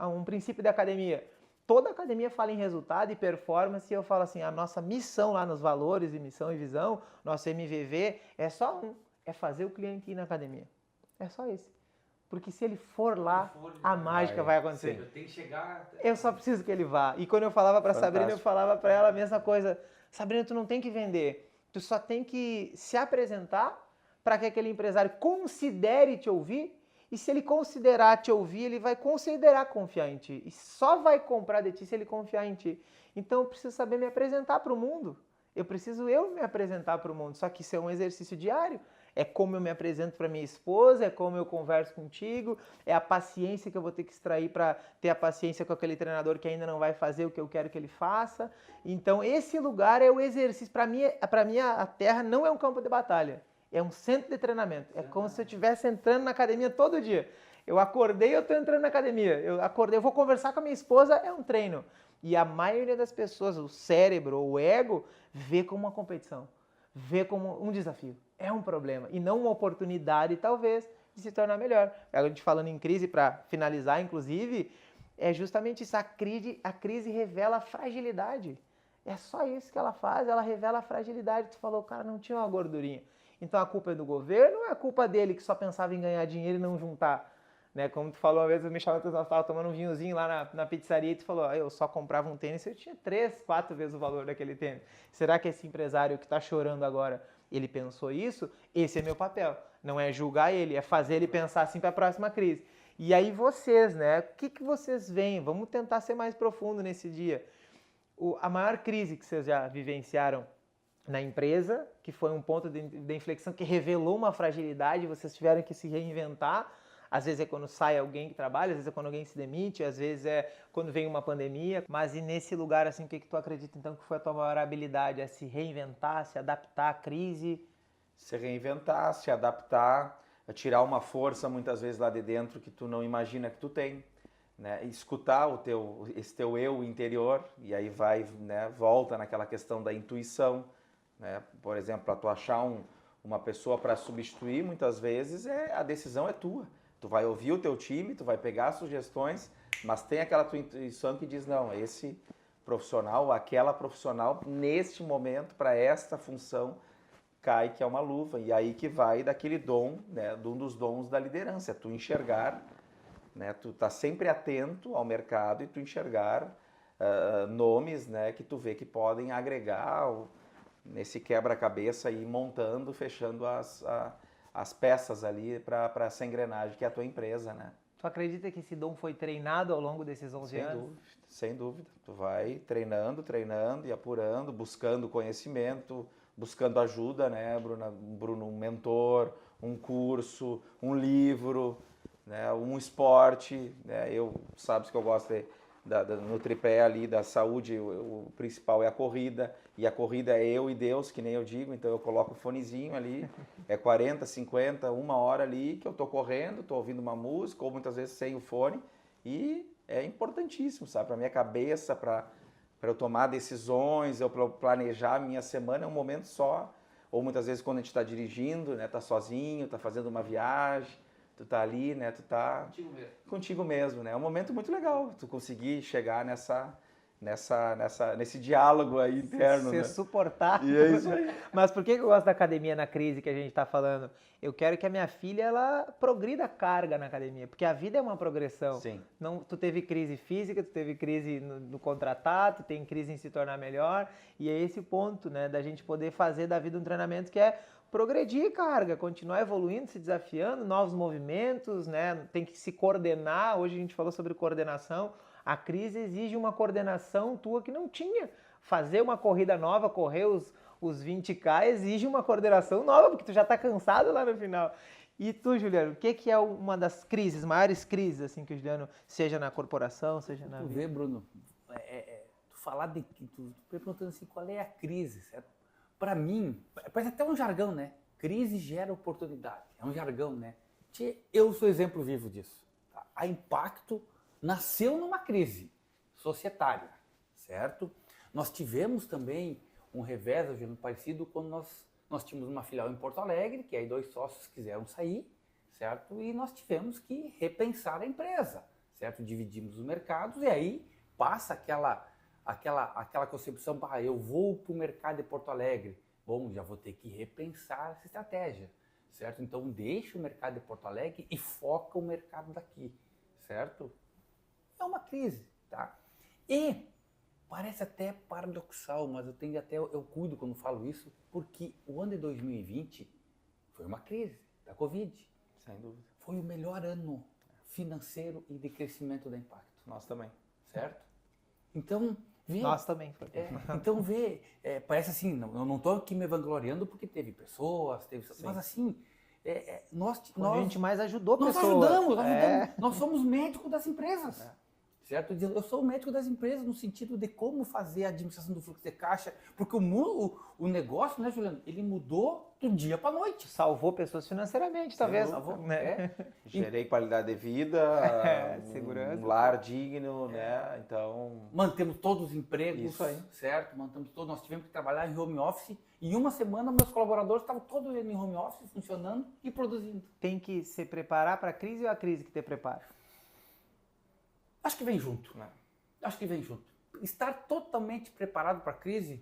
um princípio da academia. Toda academia fala em resultado e performance e eu falo assim, a nossa missão lá nos valores de missão e visão, nosso MVV, é só é fazer o cliente ir na academia. É só esse. Porque se ele for lá, a mágica vai acontecer. Eu tenho que chegar... Eu só preciso que ele vá. E quando eu falava para Sabrina, eu falava para ela a mesma coisa. Sabrina, tu não tem que vender. Tu só tem que se apresentar para que aquele empresário considere te ouvir. E se ele considerar te ouvir, ele vai considerar confiar em ti. E só vai comprar de ti se ele confiar em ti. Então eu preciso saber me apresentar para o mundo. Eu preciso me apresentar para o mundo. Só que isso é um exercício diário. É como eu me apresento para minha esposa, é como eu converso contigo, é a paciência que eu vou ter que extrair para ter a paciência com aquele treinador que ainda não vai fazer o que eu quero que ele faça. Então esse lugar é o exercício. Para mim a Terra não é um campo de batalha. É um centro de treinamento. É como se eu estivesse entrando na academia todo dia. Eu acordei, eu estou entrando na academia. Eu vou conversar com a minha esposa, é um treino. E a maioria das pessoas, o cérebro, o ego, vê como uma competição. Vê como um desafio. É um problema. E não uma oportunidade, talvez, de se tornar melhor. A gente falando em crise, para finalizar, inclusive, é justamente isso. A crise revela a fragilidade. É só isso que ela faz. Ela revela a fragilidade. Tu falou, o cara não tinha uma gordurinha. Então a culpa é do governo ou é a culpa dele que só pensava em ganhar dinheiro e não juntar? Né? Como tu falou uma vez, eu me chamava, nós estávamos tomando um vinhozinho lá na pizzaria e tu falou, eu só comprava um tênis, eu tinha 3, 4 vezes o valor daquele tênis. Será que esse empresário que está chorando agora, ele pensou isso? Esse é meu papel. Não é julgar ele, é fazer ele pensar assim para a próxima crise. E aí vocês, né? O que vocês veem? Vamos tentar ser mais profundo nesse dia. a maior crise que vocês já vivenciaram na empresa, que foi um ponto de inflexão que revelou uma fragilidade, vocês tiveram que se reinventar. Às vezes é quando sai alguém que trabalha, às vezes é quando alguém se demite, às vezes é quando vem uma pandemia. Mas e nesse lugar, assim, o que tu acredita, então, que foi a tua maior habilidade? É se reinventar, se adaptar à crise? Se reinventar, se adaptar, tirar uma força, muitas vezes, lá de dentro que tu não imagina que tu tem. Né? Escutar esse teu eu interior, e aí vai, né, volta naquela questão da intuição. Né? Por exemplo, para tu achar uma pessoa para substituir, muitas vezes a decisão é tua. Tu vai ouvir o teu time, tu vai pegar sugestões, mas tem aquela tua intuição que diz, não, esse profissional, aquela profissional, neste momento, para esta função, cai que é uma luva. E aí que vai daquele dom, né, de um dos dons da liderança, é tu enxergar, né, tu tá sempre atento ao mercado e tu enxergar nomes, né, que tu vê que podem agregar nesse quebra-cabeça e montando, fechando as peças ali para essa engrenagem que é a tua empresa, né? Tu acredita que esse dom foi treinado ao longo desses 11 anos? Sem dúvida. Tu vai treinando e apurando, buscando conhecimento, buscando ajuda, né, Bruno, um mentor, um curso, um livro, né, um esporte, né? Sabes que eu gosto no tripé ali da saúde, o principal é a corrida, e a corrida é eu e Deus, que nem eu digo, então eu coloco o fonezinho ali, é 40, 50, uma hora ali que eu tô correndo, tô ouvindo uma música, ou muitas vezes sem o fone, e é importantíssimo, sabe, para minha cabeça, para eu tomar decisões, eu planejar a minha semana, é um momento só, ou muitas vezes quando a gente está dirigindo, né, tá sozinho, tá fazendo uma viagem, tu tá ali, né, tu tá contigo mesmo, né, é um momento muito legal, tu conseguir chegar nesse diálogo aí interno, Ser né? suportar. E é isso aí. Mas por que eu gosto da academia na crise que a gente está falando? Eu quero que a minha filha ela progrida a carga na academia, porque a vida é uma progressão. Sim. Não, tu teve crise física, tu teve crise no contratar, tu tem crise em se tornar melhor, e é esse o ponto, né, da gente poder fazer da vida um treinamento que é progredir carga, continuar evoluindo, se desafiando, novos movimentos, né, tem que se coordenar. Hoje a gente falou sobre coordenação. A crise exige uma coordenação tua que não tinha. Fazer uma corrida nova, correr os 20K, exige uma coordenação nova, porque tu já tá cansado lá no final. E tu, Juliano, o que é uma das crises, maiores crises, assim, que o Juliano, seja na corporação, seja na vida? Tu vê, Bruno, tu falar tu perguntando assim, qual é a crise, certo? Para mim, parece até um jargão, né? Crise gera oportunidade, é um jargão, né? Eu sou exemplo vivo disso. Tá? A Impacto nasceu numa crise societária, certo? Nós tivemos também um revés, parecido, quando nós tínhamos uma filial em Porto Alegre, que aí 2 sócios quiseram sair, certo? E nós tivemos que repensar a empresa, certo? Dividimos os mercados e aí passa aquela concepção, eu vou para o mercado de Porto Alegre, bom, já vou ter que repensar essa estratégia, certo? Então deixa o mercado de Porto Alegre e foca o mercado daqui, certo? É uma crise, tá? E parece até paradoxal, mas eu cuido quando falo isso, porque o ano de 2020 foi uma crise da Covid. Sem dúvida. Foi o melhor ano financeiro e de crescimento da Impacto. Nós também. Certo? Então, nós também. Então, parece assim, eu não estou aqui me vangloriando porque teve pessoas, mas assim, a gente mais ajudou pessoas. Nós ajudamos. Nós somos médicos das empresas. Certo? Eu sou o médico das empresas no sentido de como fazer a administração do fluxo de caixa, porque o negócio, né, Juliano, ele mudou do dia para a noite. Salvou pessoas financeiramente, talvez. Salvou, né? Gerei qualidade de vida, segurança, um lar digno, né? Então... Mantemos todos os empregos, isso aí. Certo? Mantemos todos. Nós tivemos que trabalhar em home office e em uma semana meus colaboradores estavam todos em home office, funcionando e produzindo. Tem que se preparar para a crise ou a crise que te prepara? Acho que vem junto. Acho que vem junto. Estar totalmente preparado para a crise,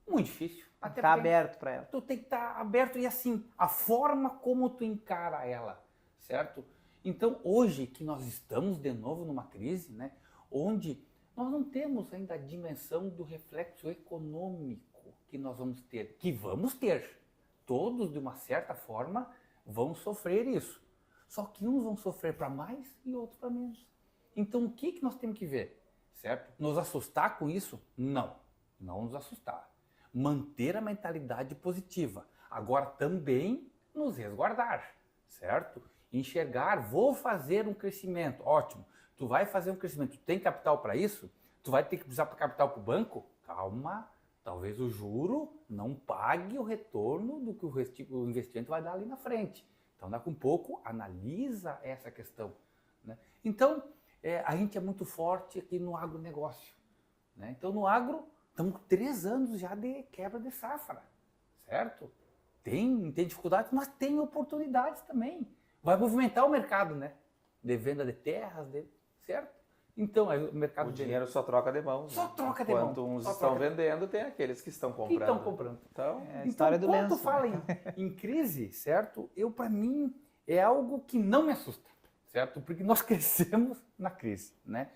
muito difícil. Tá aberto para ela. Tu tem que estar aberto e assim, a forma como tu encara ela, certo? Então, hoje que nós estamos de novo numa crise, né, onde nós não temos ainda a dimensão do reflexo econômico que nós vamos ter, que vamos ter. Todos, de uma certa forma, vão sofrer isso. Só que uns vão sofrer para mais e outros para menos. Então, o que nós temos que ver? certo? Nos assustar com isso? Não, não nos assustar. Manter a mentalidade positiva. Agora também nos resguardar, certo? Enxergar, vou fazer um crescimento, ótimo. Tu vai fazer um crescimento, tu tem capital para isso? Tu vai ter que precisar para capital para o banco? Calma, talvez o juro não pague o retorno do que o investimento vai dar ali na frente. Então, daqui a um pouco, analisa essa questão, né? Então, a gente é muito forte aqui no agronegócio, né? Então, no agro, estamos com 3 anos já de quebra de safra, certo? Tem dificuldades, mas tem oportunidades também. Vai movimentar o mercado, né? De venda de terras, certo? Então, aí o mercado... O dinheiro só troca de mãos. Só né? troca de mão. Enquanto uns Só estão troca vendendo, tem aqueles que estão comprando. Que estão comprando. Então, É a história do quando lenço. tu fala em crise, certo? Para mim, é algo que não me assusta, certo? Porque nós crescemos na crise, né?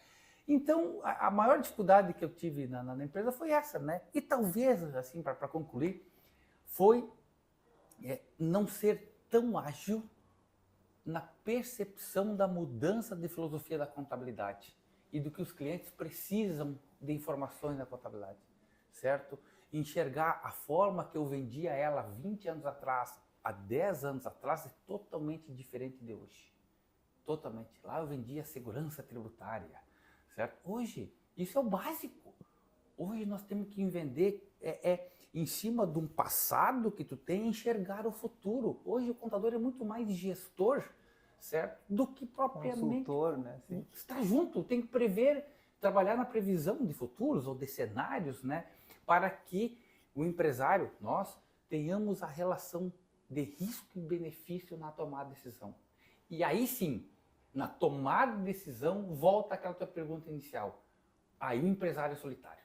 Então, a maior dificuldade que eu tive na empresa foi essa, né? E talvez, assim, para concluir, foi não ser tão ágil na percepção da mudança de filosofia da contabilidade e do que os clientes precisam de informações da contabilidade, certo? Enxergar a forma que eu vendia ela 20 anos atrás, há 10 anos atrás, é totalmente diferente de hoje. Totalmente. Lá eu vendia segurança tributária, certo? Hoje, isso é o básico. Hoje nós temos que vender em cima de um passado que tu tem, enxergar o futuro. Hoje o contador é muito mais gestor, certo? Do que propriamente... Consultor, né? Sim. Está junto, tem que prever, trabalhar na previsão de futuros ou de cenários, né? Para que o empresário, nós, tenhamos a relação de risco e benefício na tomada de decisão. E aí sim, na tomada de decisão, volta àquela tua pergunta inicial. Aí o empresário é solitário.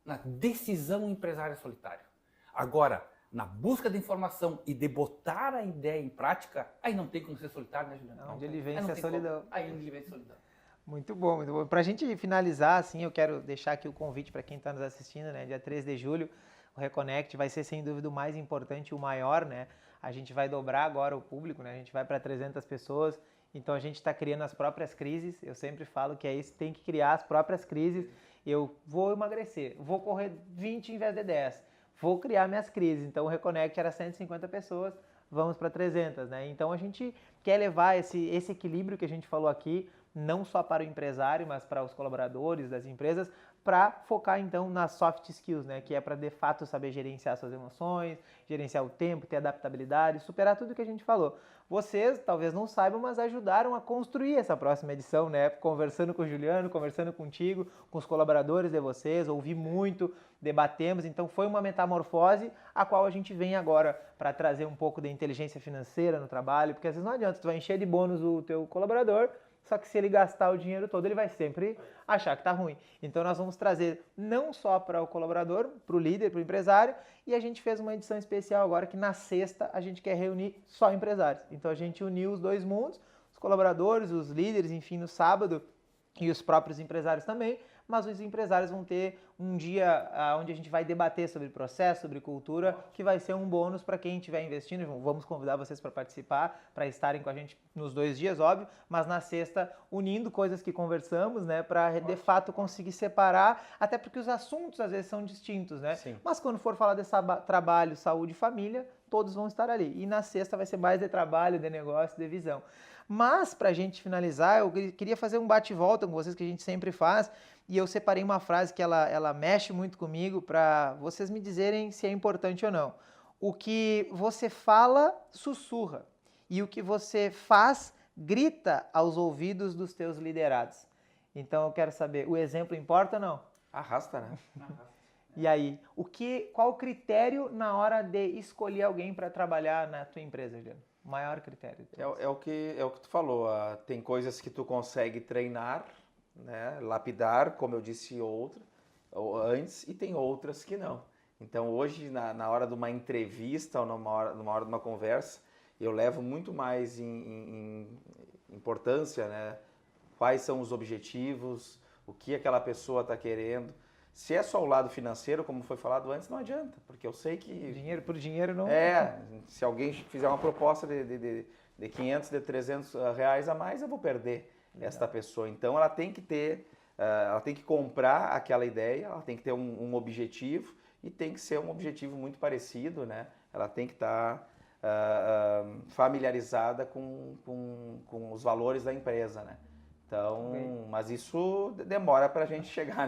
Na decisão, o empresário é solitário. Agora, na busca de informação e de botar a ideia em prática, aí não tem como ser solitário, né, Juliano? Onde ele vence a solidão. Aí onde ele vence a solidão. Muito bom, muito bom. Para a gente finalizar, assim, eu quero deixar aqui o convite para quem está nos assistindo, né? Dia 3 de julho, o Reconnect vai ser, sem dúvida, o mais importante e o maior, né? A gente vai dobrar agora o público, né? A gente vai para 300 pessoas, então a gente está criando as próprias crises. Eu sempre falo que é isso, tem que criar as próprias crises. Eu vou emagrecer, vou correr 20 em vez de 10, vou criar minhas crises. Então o Reconnect era 150 pessoas, vamos para 300, né? Então a gente quer levar esse equilíbrio que a gente falou aqui, não só para o empresário, mas para os colaboradores das empresas, para focar então nas soft skills, né? Que é para de fato saber gerenciar suas emoções, gerenciar o tempo, ter adaptabilidade, superar tudo que a gente falou. Vocês talvez não saibam, mas ajudaram a construir essa próxima edição, né? Conversando com o Juliano, conversando contigo, com os colaboradores de vocês, ouvi muito, debatemos, então foi uma metamorfose a qual a gente vem agora para trazer um pouco de inteligência financeira no trabalho, porque às vezes não adianta, tu vai encher de bônus o teu colaborador, só que se ele gastar o dinheiro todo, ele vai sempre achar que está ruim. Então nós vamos trazer não só para o colaborador, para o líder, para o empresário, e a gente fez uma edição especial agora que na sexta a gente quer reunir só empresários. Então a gente uniu os dois mundos, os colaboradores, os líderes, enfim, no sábado, e os próprios empresários também, mas os empresários vão ter um dia onde a gente vai debater sobre processo, sobre cultura, que vai ser um bônus para quem estiver investindo. Vamos convidar vocês para participar, para estarem com a gente nos 2 dias, óbvio, mas na sexta unindo coisas que conversamos, né, para de fato conseguir separar, até porque os assuntos às vezes são distintos, né? Sim. Mas quando for falar de trabalho, saúde e família, todos vão estar ali. E na sexta vai ser mais de trabalho, de negócio, de visão. Mas, para a gente finalizar, eu queria fazer um bate-volta com vocês, que a gente sempre faz, e eu separei uma frase que ela mexe muito comigo, para vocês me dizerem se é importante ou não. O que você fala, sussurra, e o que você faz, grita aos ouvidos dos teus liderados. Então, eu quero saber, o exemplo importa ou não? arrasta, né? E aí, qual o critério na hora de escolher alguém para trabalhar na tua empresa, Juliano? O maior critério. É o que tu falou. Tem coisas que tu consegue treinar, né, lapidar, como eu disse antes, e tem outras que não. Então hoje, na hora de uma entrevista ou numa hora de uma conversa, eu levo muito mais em importância, né, quais são os objetivos, o que aquela pessoa está querendo. Se é só o lado financeiro, como foi falado antes, não adianta, porque eu sei que... Dinheiro por dinheiro não... se alguém fizer uma proposta de 500, de 300 reais a mais, eu vou perder esta pessoa. Então, ela tem que ter ela tem que comprar aquela ideia, ela tem que ter um objetivo e tem que ser um objetivo muito parecido, né? Ela tem que estar familiarizada com os valores da empresa, né? Então, Ok. mas isso demora para a gente chegar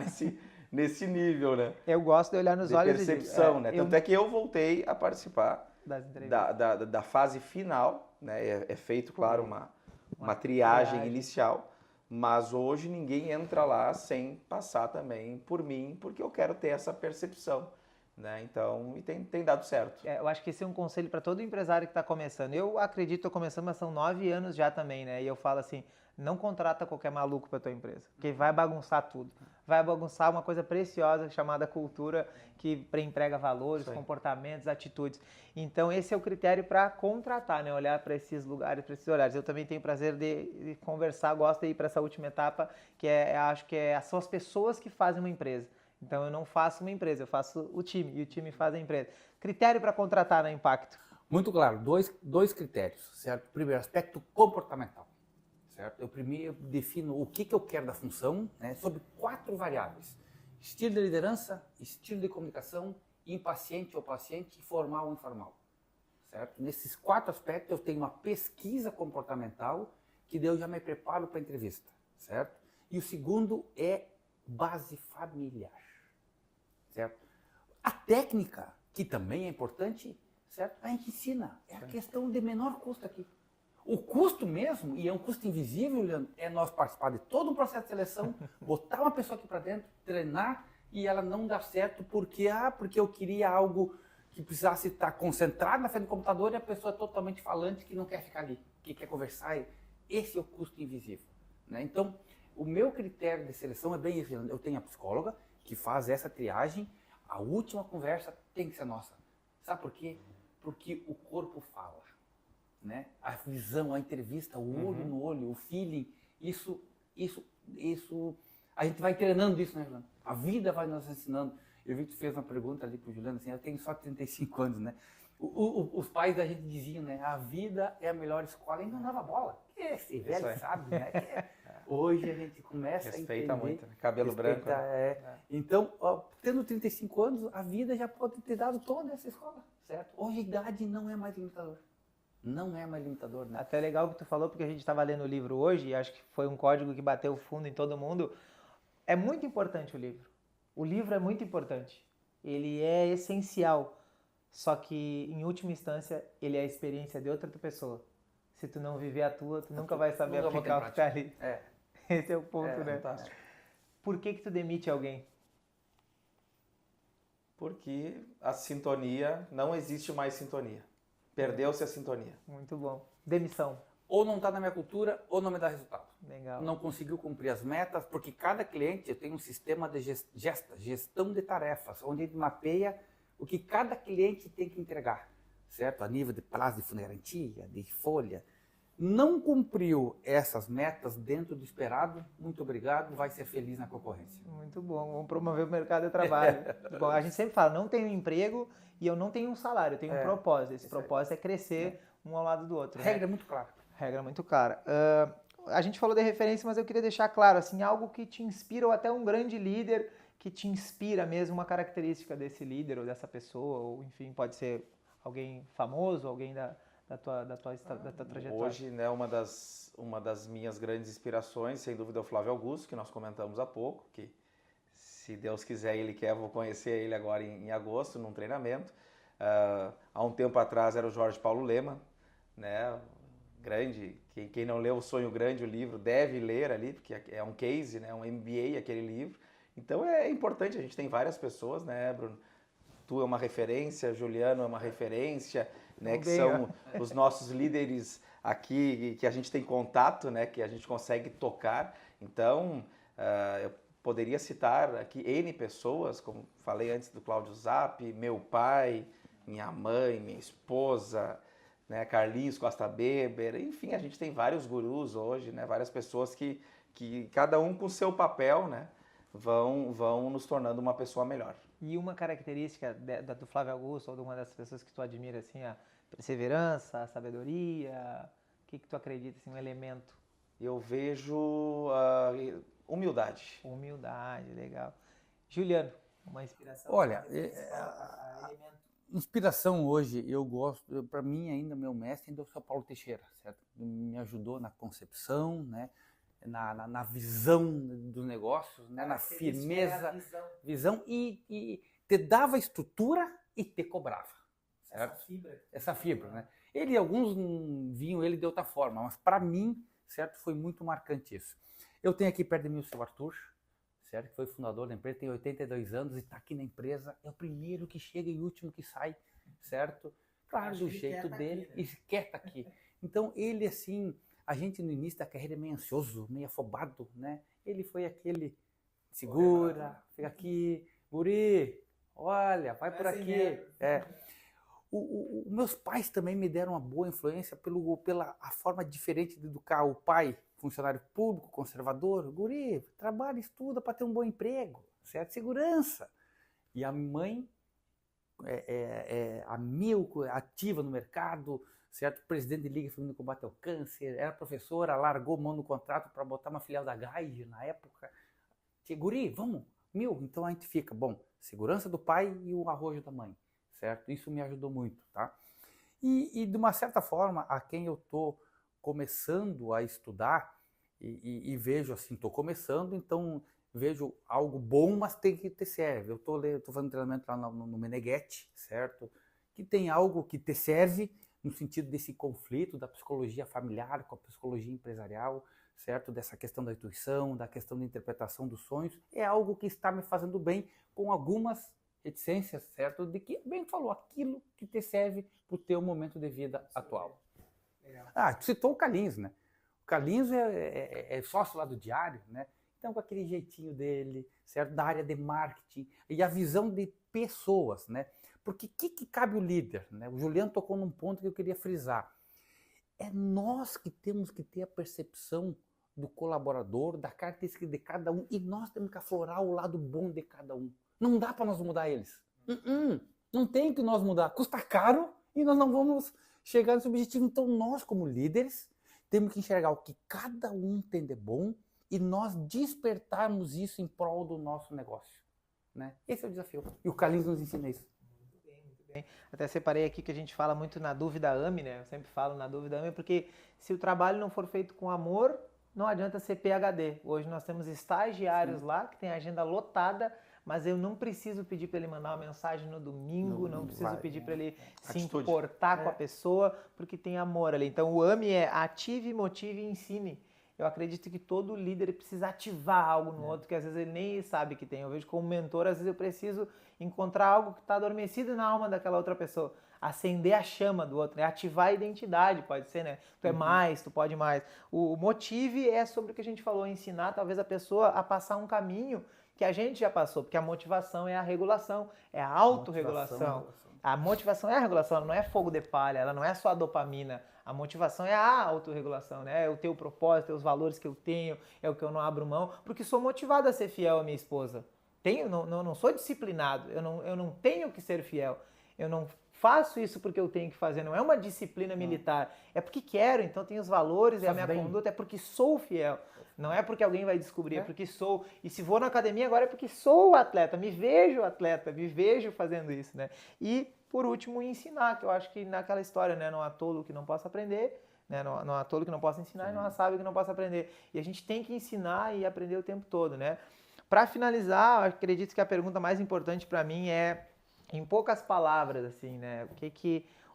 nesse nível, né? Eu gosto de olhar nos De olhos e digo, percepção, né? Tanto é que eu voltei a participar das entrevistas. da fase final, né? É feito, claro, uma Uma triagem triagem. inicial, mas hoje ninguém entra lá sem passar também por mim, porque eu quero ter essa percepção, né? Então, e tem dado certo. Eu acho que esse é um conselho para todo empresário que está começando. Eu acredito que estou começando, mas são 9 anos já também, né? E eu falo assim, não contrata qualquer maluco para tua empresa, porque vai bagunçar tudo. Vai bagunçar uma coisa preciosa chamada cultura, que emprega valores, Isso aí. comportamentos, atitudes. Então esse é o critério para contratar, né? Olhar para esses lugares, para esses olhares. Eu também tenho prazer de conversar, gosto de ir para essa última etapa, que acho que são as pessoas que fazem uma empresa. Então eu não faço uma empresa, eu faço o time, e o time faz a empresa. Critério para contratar na Impacto? Muito claro, dois critérios, certo? Primeiro, aspecto comportamental, certo? Eu primeiro defino o que eu quero da função, né, sobre 4 variáveis. Estilo de liderança, estilo de comunicação, impaciente ou paciente, formal ou informal, certo? Nesses 4 aspectos eu tenho uma pesquisa comportamental que daí eu já me preparo para a entrevista, certo? E o segundo é base familiar, certo? A técnica, que também é importante, certo? A gente ensina. É a questão de menor custo aqui. O custo mesmo, e é um custo invisível, Leandro, é nós participar de todo um processo de seleção, botar uma pessoa aqui para dentro, treinar, e ela não dá certo porque eu queria algo que precisasse estar concentrado na frente do computador e a pessoa é totalmente falante que não quer ficar ali, que quer conversar. Esse é o custo invisível, né? Então, o meu critério de seleção é bem esse. Eu tenho a psicóloga que faz essa triagem. A última conversa tem que ser nossa. Sabe por quê? Porque o corpo fala, né? A visão, a entrevista, o olho no olho, o feeling, isso, a gente vai treinando isso, né, Juliano? A vida vai nos ensinando. Eu vi que tu fez uma pergunta ali pro Juliano, assim, eu tenho só 35 anos, né? Os pais da gente diziam, né? A vida é a melhor escola, e não dava bola. Esse velho aí. sabe, né? Hoje a gente começa a entender. Respeita muito, né? Cabelo branco. Né? Então, tendo 35 anos, a vida já pode ter dado toda essa escola, certo? Hoje a idade não é mais limitador. Não é mais limitador, né? Até legal que tu falou, porque a gente estava lendo o livro hoje, e acho que foi um código que bateu fundo em todo mundo. É muito importante o livro. O livro é muito importante. Ele é essencial. Só que, em última instância, ele é a experiência de outra pessoa. Se tu não viver a tua, tu nunca vai saber Nunca vou ter aplicar o que tá prática. ali. Esse é o ponto, né? Fantástico. Por que tu demite alguém? Porque a sintonia, não existe mais sintonia. Perdeu-se a sintonia. Muito bom. Demissão. Ou não está na minha cultura, ou não me dá resultado. Legal. Não conseguiu cumprir as metas, porque cada cliente tem um sistema de gestão de tarefas, onde ele mapeia o que cada cliente tem que entregar, certo? A nível de prazo de garantia, de folha. Não cumpriu essas metas dentro do esperado, muito obrigado, vai ser feliz na concorrência. Muito bom. Vamos promover o mercado de trabalho. Bom, a gente sempre fala, não tenho emprego e eu não tenho um salário, eu tenho um propósito. Esse propósito é crescer um ao lado do outro. A regra é muito clara. Regra muito clara. A gente falou de referência, mas eu queria deixar claro, assim, algo que te inspira ou até um grande líder que te inspira mesmo, uma característica desse líder ou dessa pessoa, ou enfim, pode ser alguém famoso, alguém da tua trajetória. Hoje, né, uma das minhas grandes inspirações, sem dúvida, é o Flávio Augusto, que nós comentamos há pouco, que se Deus quiser, ele quer, vou conhecer ele agora em agosto, num treinamento. Há um tempo atrás era o Jorge Paulo Lemann, né, grande, quem não leu O Sonho Grande, o livro, deve ler ali, porque é um case, né, um MBA aquele livro. Então é importante, a gente tem várias pessoas, né, Bruno? Tu é uma referência, Juliano é uma referência, né, que são os nossos líderes aqui, que a gente tem contato, né, que a gente consegue tocar. Então, eu poderia citar aqui N pessoas, como falei antes do Cláudio Zap, meu pai, minha mãe, minha esposa, né, Carlinhos Costa Beber, enfim, a gente tem vários gurus hoje, né, várias pessoas que cada um com seu papel, né, vão nos tornando uma pessoa melhor. E uma característica do Flávio Augusto ou de uma das pessoas que tu admira, assim, a perseverança, a sabedoria, o que tu acredita, assim, um elemento? eu vejo humildade. Humildade, legal. Juliano, uma inspiração? Olha, Elemento. inspiração hoje, eu gosto, para mim ainda meu mestre ainda é o São Paulo Teixeira, certo? Me ajudou na concepção, né? Na visão dos negócios, né? Na firmeza, visão e te dava estrutura e te cobrava, certo? Essa fibra, né? Alguns viam ele de outra forma, mas para mim, certo, foi muito marcante isso. Eu tenho aqui perto de mim o seu Arthur, certo? Que foi fundador da empresa, tem 82 anos e está aqui na empresa, é o primeiro que chega e o último que sai, certo? Claro, do jeito dele, aqui, né? E quer estar aqui. Então ele assim, a gente no início da carreira é meio ansioso, meio afobado, né? Ele foi aquele, segura, fica aqui, guri, olha, vai por aqui. Meus pais também me deram uma boa influência pela a forma diferente de educar. O pai, funcionário público, conservador, guri, trabalha, estuda para ter um bom emprego, certo? Segurança. E a mãe, ativa no mercado, certo? Presidente de Liga Feminina de Combate ao Câncer, era professora, largou mão no contrato para botar uma filial da GAID na época. Guri, vamos, então a gente fica, bom, segurança do pai e o arrojo da mãe. Certo? Isso me ajudou muito, tá? E de uma certa forma, a quem eu estou começando a estudar e vejo assim, estou começando, então vejo algo bom, mas tem que te serve. Eu estou fazendo treinamento lá no Meneghetti, certo? Que tem algo que te serve no sentido desse conflito da psicologia familiar com a psicologia empresarial, certo? Dessa questão da intuição, da questão da interpretação dos sonhos. É algo que está me fazendo bem com algumas reticências, certo? De que, bem falou, aquilo que te serve para o teu momento de vida atual. Legal. Tu citou o Carlinhos, né? O Carlinhos é sócio lá do Diário, né? Então, com aquele jeitinho dele, certo? Da área de marketing e a visão de pessoas, né? Porque o que cabe o líder, né? O Juliano tocou num ponto que eu queria frisar. É nós que temos que ter a percepção do colaborador, da característica de cada um, e nós temos que aflorar o lado bom de cada um. Não dá para nós mudar eles. Não tem que nós mudar. Custa caro e nós não vamos chegar nesse objetivo. Então, nós, como líderes, temos que enxergar o que cada um tem de bom e nós despertarmos isso em prol do nosso negócio. Né? Esse é o desafio. E o Carlinhos nos ensina isso. Muito bem. Até separei aqui que a gente fala muito na dúvida ame, né? Eu sempre falo na dúvida ame, porque se o trabalho não for feito com amor, não adianta ser PhD. Hoje nós temos estagiários lá que tem a agenda lotada, mas eu não preciso pedir para ele mandar uma mensagem no domingo, não preciso pedir para ele se importar com a pessoa, porque tem amor ali. Então o AME é ative, motive e ensine. Eu acredito que todo líder precisa ativar algo no outro que às vezes ele nem sabe que tem. Eu vejo como mentor, às vezes eu preciso encontrar algo que está adormecido na alma daquela outra pessoa. Acender a chama do outro, né? Ativar a identidade, pode ser, né? Tu é mais, tu pode mais. O motive é sobre o que a gente falou, ensinar talvez a pessoa a passar um caminho que a gente já passou, porque a motivação é a regulação, é a autorregulação. A motivação é a regulação, ela não é fogo de palha, ela não é só a dopamina. A motivação é a autorregulação, né? É o teu propósito, é os valores que eu tenho, é o que eu não abro mão, porque sou motivado a ser fiel à minha esposa. Não sou disciplinado, eu não tenho que ser fiel. Eu não faço isso porque eu tenho que fazer, não é uma disciplina militar. É porque quero, então tem os valores, é a minha conduta, é porque sou fiel. Não é porque alguém vai descobrir, é porque sou. E se vou na academia agora é porque sou atleta, me vejo atleta, me vejo fazendo isso, né? E, por último, ensinar, que eu acho que naquela história, né? Não há tolo que não possa aprender, né? Não há tolo que não possa ensinar e não há sábio que não possa aprender. E a gente tem que ensinar e aprender o tempo todo, né? Para finalizar, eu acredito que a pergunta mais importante para mim é, em poucas palavras, assim, né?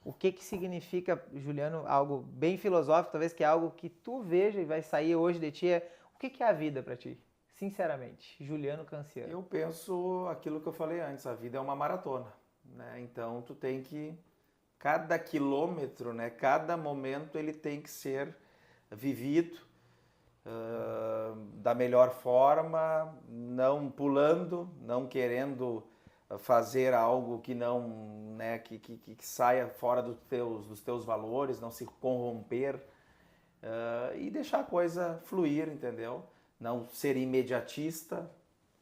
O que significa, Juliano, algo bem filosófico, talvez que é algo que tu veja e vai sair hoje de ti, o que é a vida para ti? Sinceramente, Juliano Canciano. Eu penso aquilo que eu falei antes, a vida é uma maratona, né? Então tu tem que, cada quilômetro, né? Cada momento ele tem que ser vivido da melhor forma, não pulando, não querendo fazer algo que não, né, que saia fora dos teus valores, não se corromper e deixar a coisa fluir, entendeu? Não ser imediatista,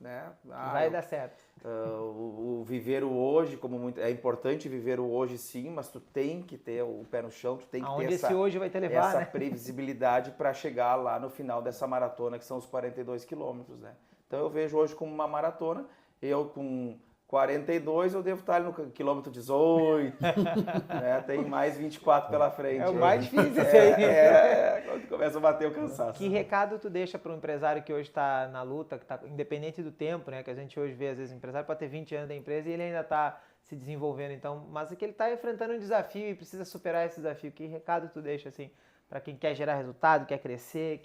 né? Vai dar certo. O viver o hoje, é importante viver o hoje sim, mas tu tem que ter o pé no chão, tu tem que Aonde ter esse hoje vai te levar, essa né? previsibilidade para chegar lá no final dessa maratona, que são os 42 quilômetros, né? Então eu vejo hoje como uma maratona, eu com 42 eu devo estar ali no quilômetro 18, né? Tem mais 24 pela frente. É o mais difícil esse aí. Quando começa a bater o cansaço. Que recado tu deixa para um empresário que hoje está na luta, que está independente do tempo, né? Que a gente hoje vê, às vezes, o empresário pode ter 20 anos da empresa e ele ainda está se desenvolvendo, então, mas é que ele está enfrentando um desafio e precisa superar esse desafio. Que recado tu deixa, assim, para quem quer gerar resultado, quer crescer,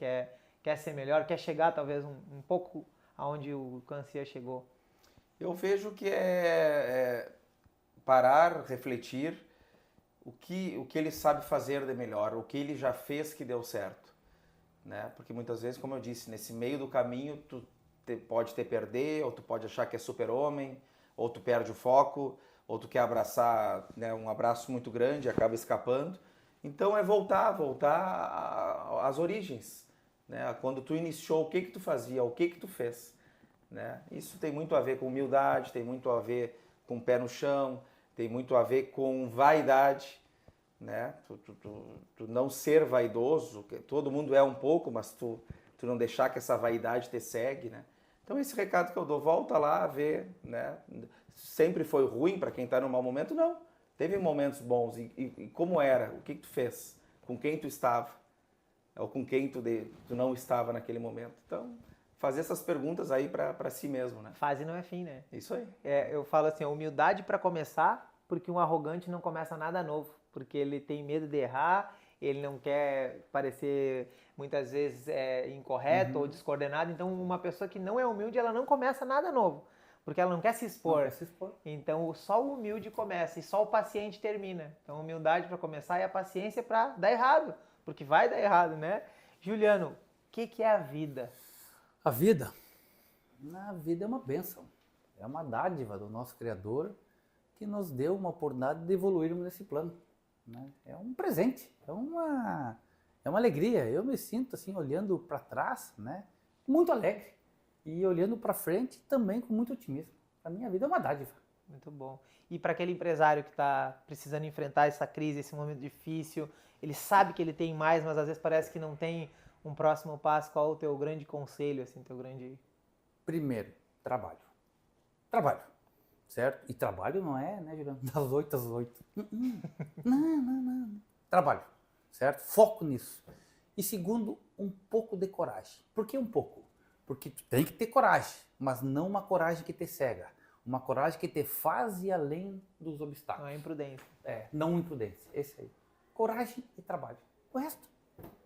quer ser melhor, quer chegar, talvez, um pouco aonde o Cancia chegou? Eu vejo que é parar, refletir o que ele sabe fazer de melhor, o que ele já fez que deu certo, né? Porque muitas vezes, como eu disse, nesse meio do caminho tu pode te perder, ou tu pode achar que é super-homem, ou tu perde o foco, ou tu quer abraçar, né, um abraço muito grande e acaba escapando. Então é voltar às origens, né? Quando tu iniciou, o que tu fazia, o que tu fez. Né? Isso tem muito a ver com humildade, tem muito a ver com o pé no chão, tem muito a ver com vaidade, né? Tu não ser vaidoso, todo mundo é um pouco, mas tu não deixar que essa vaidade te segue, né? Então esse recado que eu dou, volta lá a ver, né? Sempre foi ruim para quem está no mau momento? Não. Teve momentos bons. E como era? O que tu fez? Com quem tu estava? Ou com quem tu não estava naquele momento? Então, fazer essas perguntas aí para si mesmo, né? Fase não é fim, né? Isso aí. Eu falo assim, humildade para começar, porque um arrogante não começa nada novo, porque ele tem medo de errar, ele não quer parecer muitas vezes incorreto ou descoordenado. Então, uma pessoa que não é humilde, ela não começa nada novo, porque ela não quer se expor. Não quer se expor. Então, só o humilde começa e só o paciente termina. Então, humildade para começar e a paciência para dar errado, porque vai dar errado, né? Juliano, o que é a vida? A vida é uma bênção, é uma dádiva do nosso Criador que nos deu uma oportunidade de evoluirmos nesse plano, né? É um presente, é uma alegria. Eu me sinto assim, olhando para trás, né, muito alegre, e olhando para frente também com muito otimismo. A minha vida é uma dádiva. Muito bom. E para aquele empresário que está precisando enfrentar essa crise, esse momento difícil, ele sabe que ele tem mais, mas às vezes parece que não tem um próximo passo. Qual é o teu grande conselho, assim, teu grande... Primeiro, trabalho. Trabalho, certo? E trabalho não é, né, Juliano, das 8 às 8. Não. Trabalho, certo? Foco nisso. E segundo, um pouco de coragem. Por que um pouco? Porque tu tem que ter coragem, mas não uma coragem que te cega. Uma coragem que te faz ir além dos obstáculos. Não é imprudência. Não imprudência. Esse aí. Coragem e trabalho. O resto,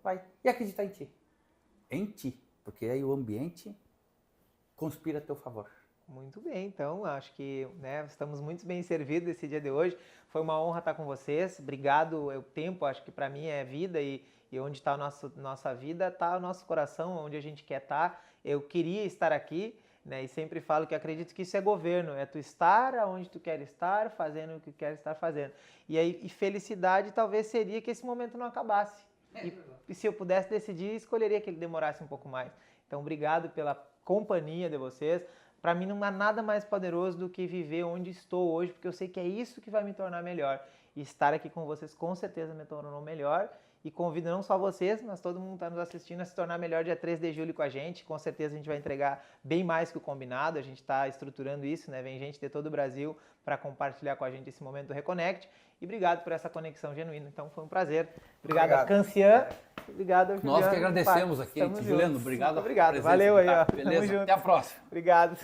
vai. E acreditar em ti. Em ti. Porque aí o ambiente conspira a teu favor. Muito bem, então acho que, né, estamos muito bem servidos esse dia de hoje. Foi uma honra estar com vocês. Obrigado. O tempo, acho que para mim é vida e onde está a nossa vida está o nosso coração, onde a gente quer estar. Eu queria estar aqui, né, e sempre falo que acredito que isso é governo, é tu estar onde tu quer estar, fazendo o que quer estar fazendo. E felicidade talvez seria que esse momento não acabasse. E se eu pudesse decidir, escolheria que ele demorasse um pouco mais. Então, obrigado pela companhia de vocês. Para mim não há nada mais poderoso do que viver onde estou hoje, porque eu sei que é isso que vai me tornar melhor. E estar aqui com vocês com certeza me tornou melhor. E convido não só vocês, mas todo mundo que está nos assistindo a se tornar melhor dia 3 de julho com a gente. Com certeza a gente vai entregar bem mais que o combinado. A gente está estruturando isso, né? Vem gente de todo o Brasil para compartilhar com a gente esse momento do Reconnect. E obrigado por essa conexão genuína. Então foi um prazer. Obrigado. Cancian. Obrigado, Juliano. Nós que agradecemos aqui, Juliano. Obrigado. Obrigado. Valeu aí, ó. Beleza. Até a próxima. Obrigado.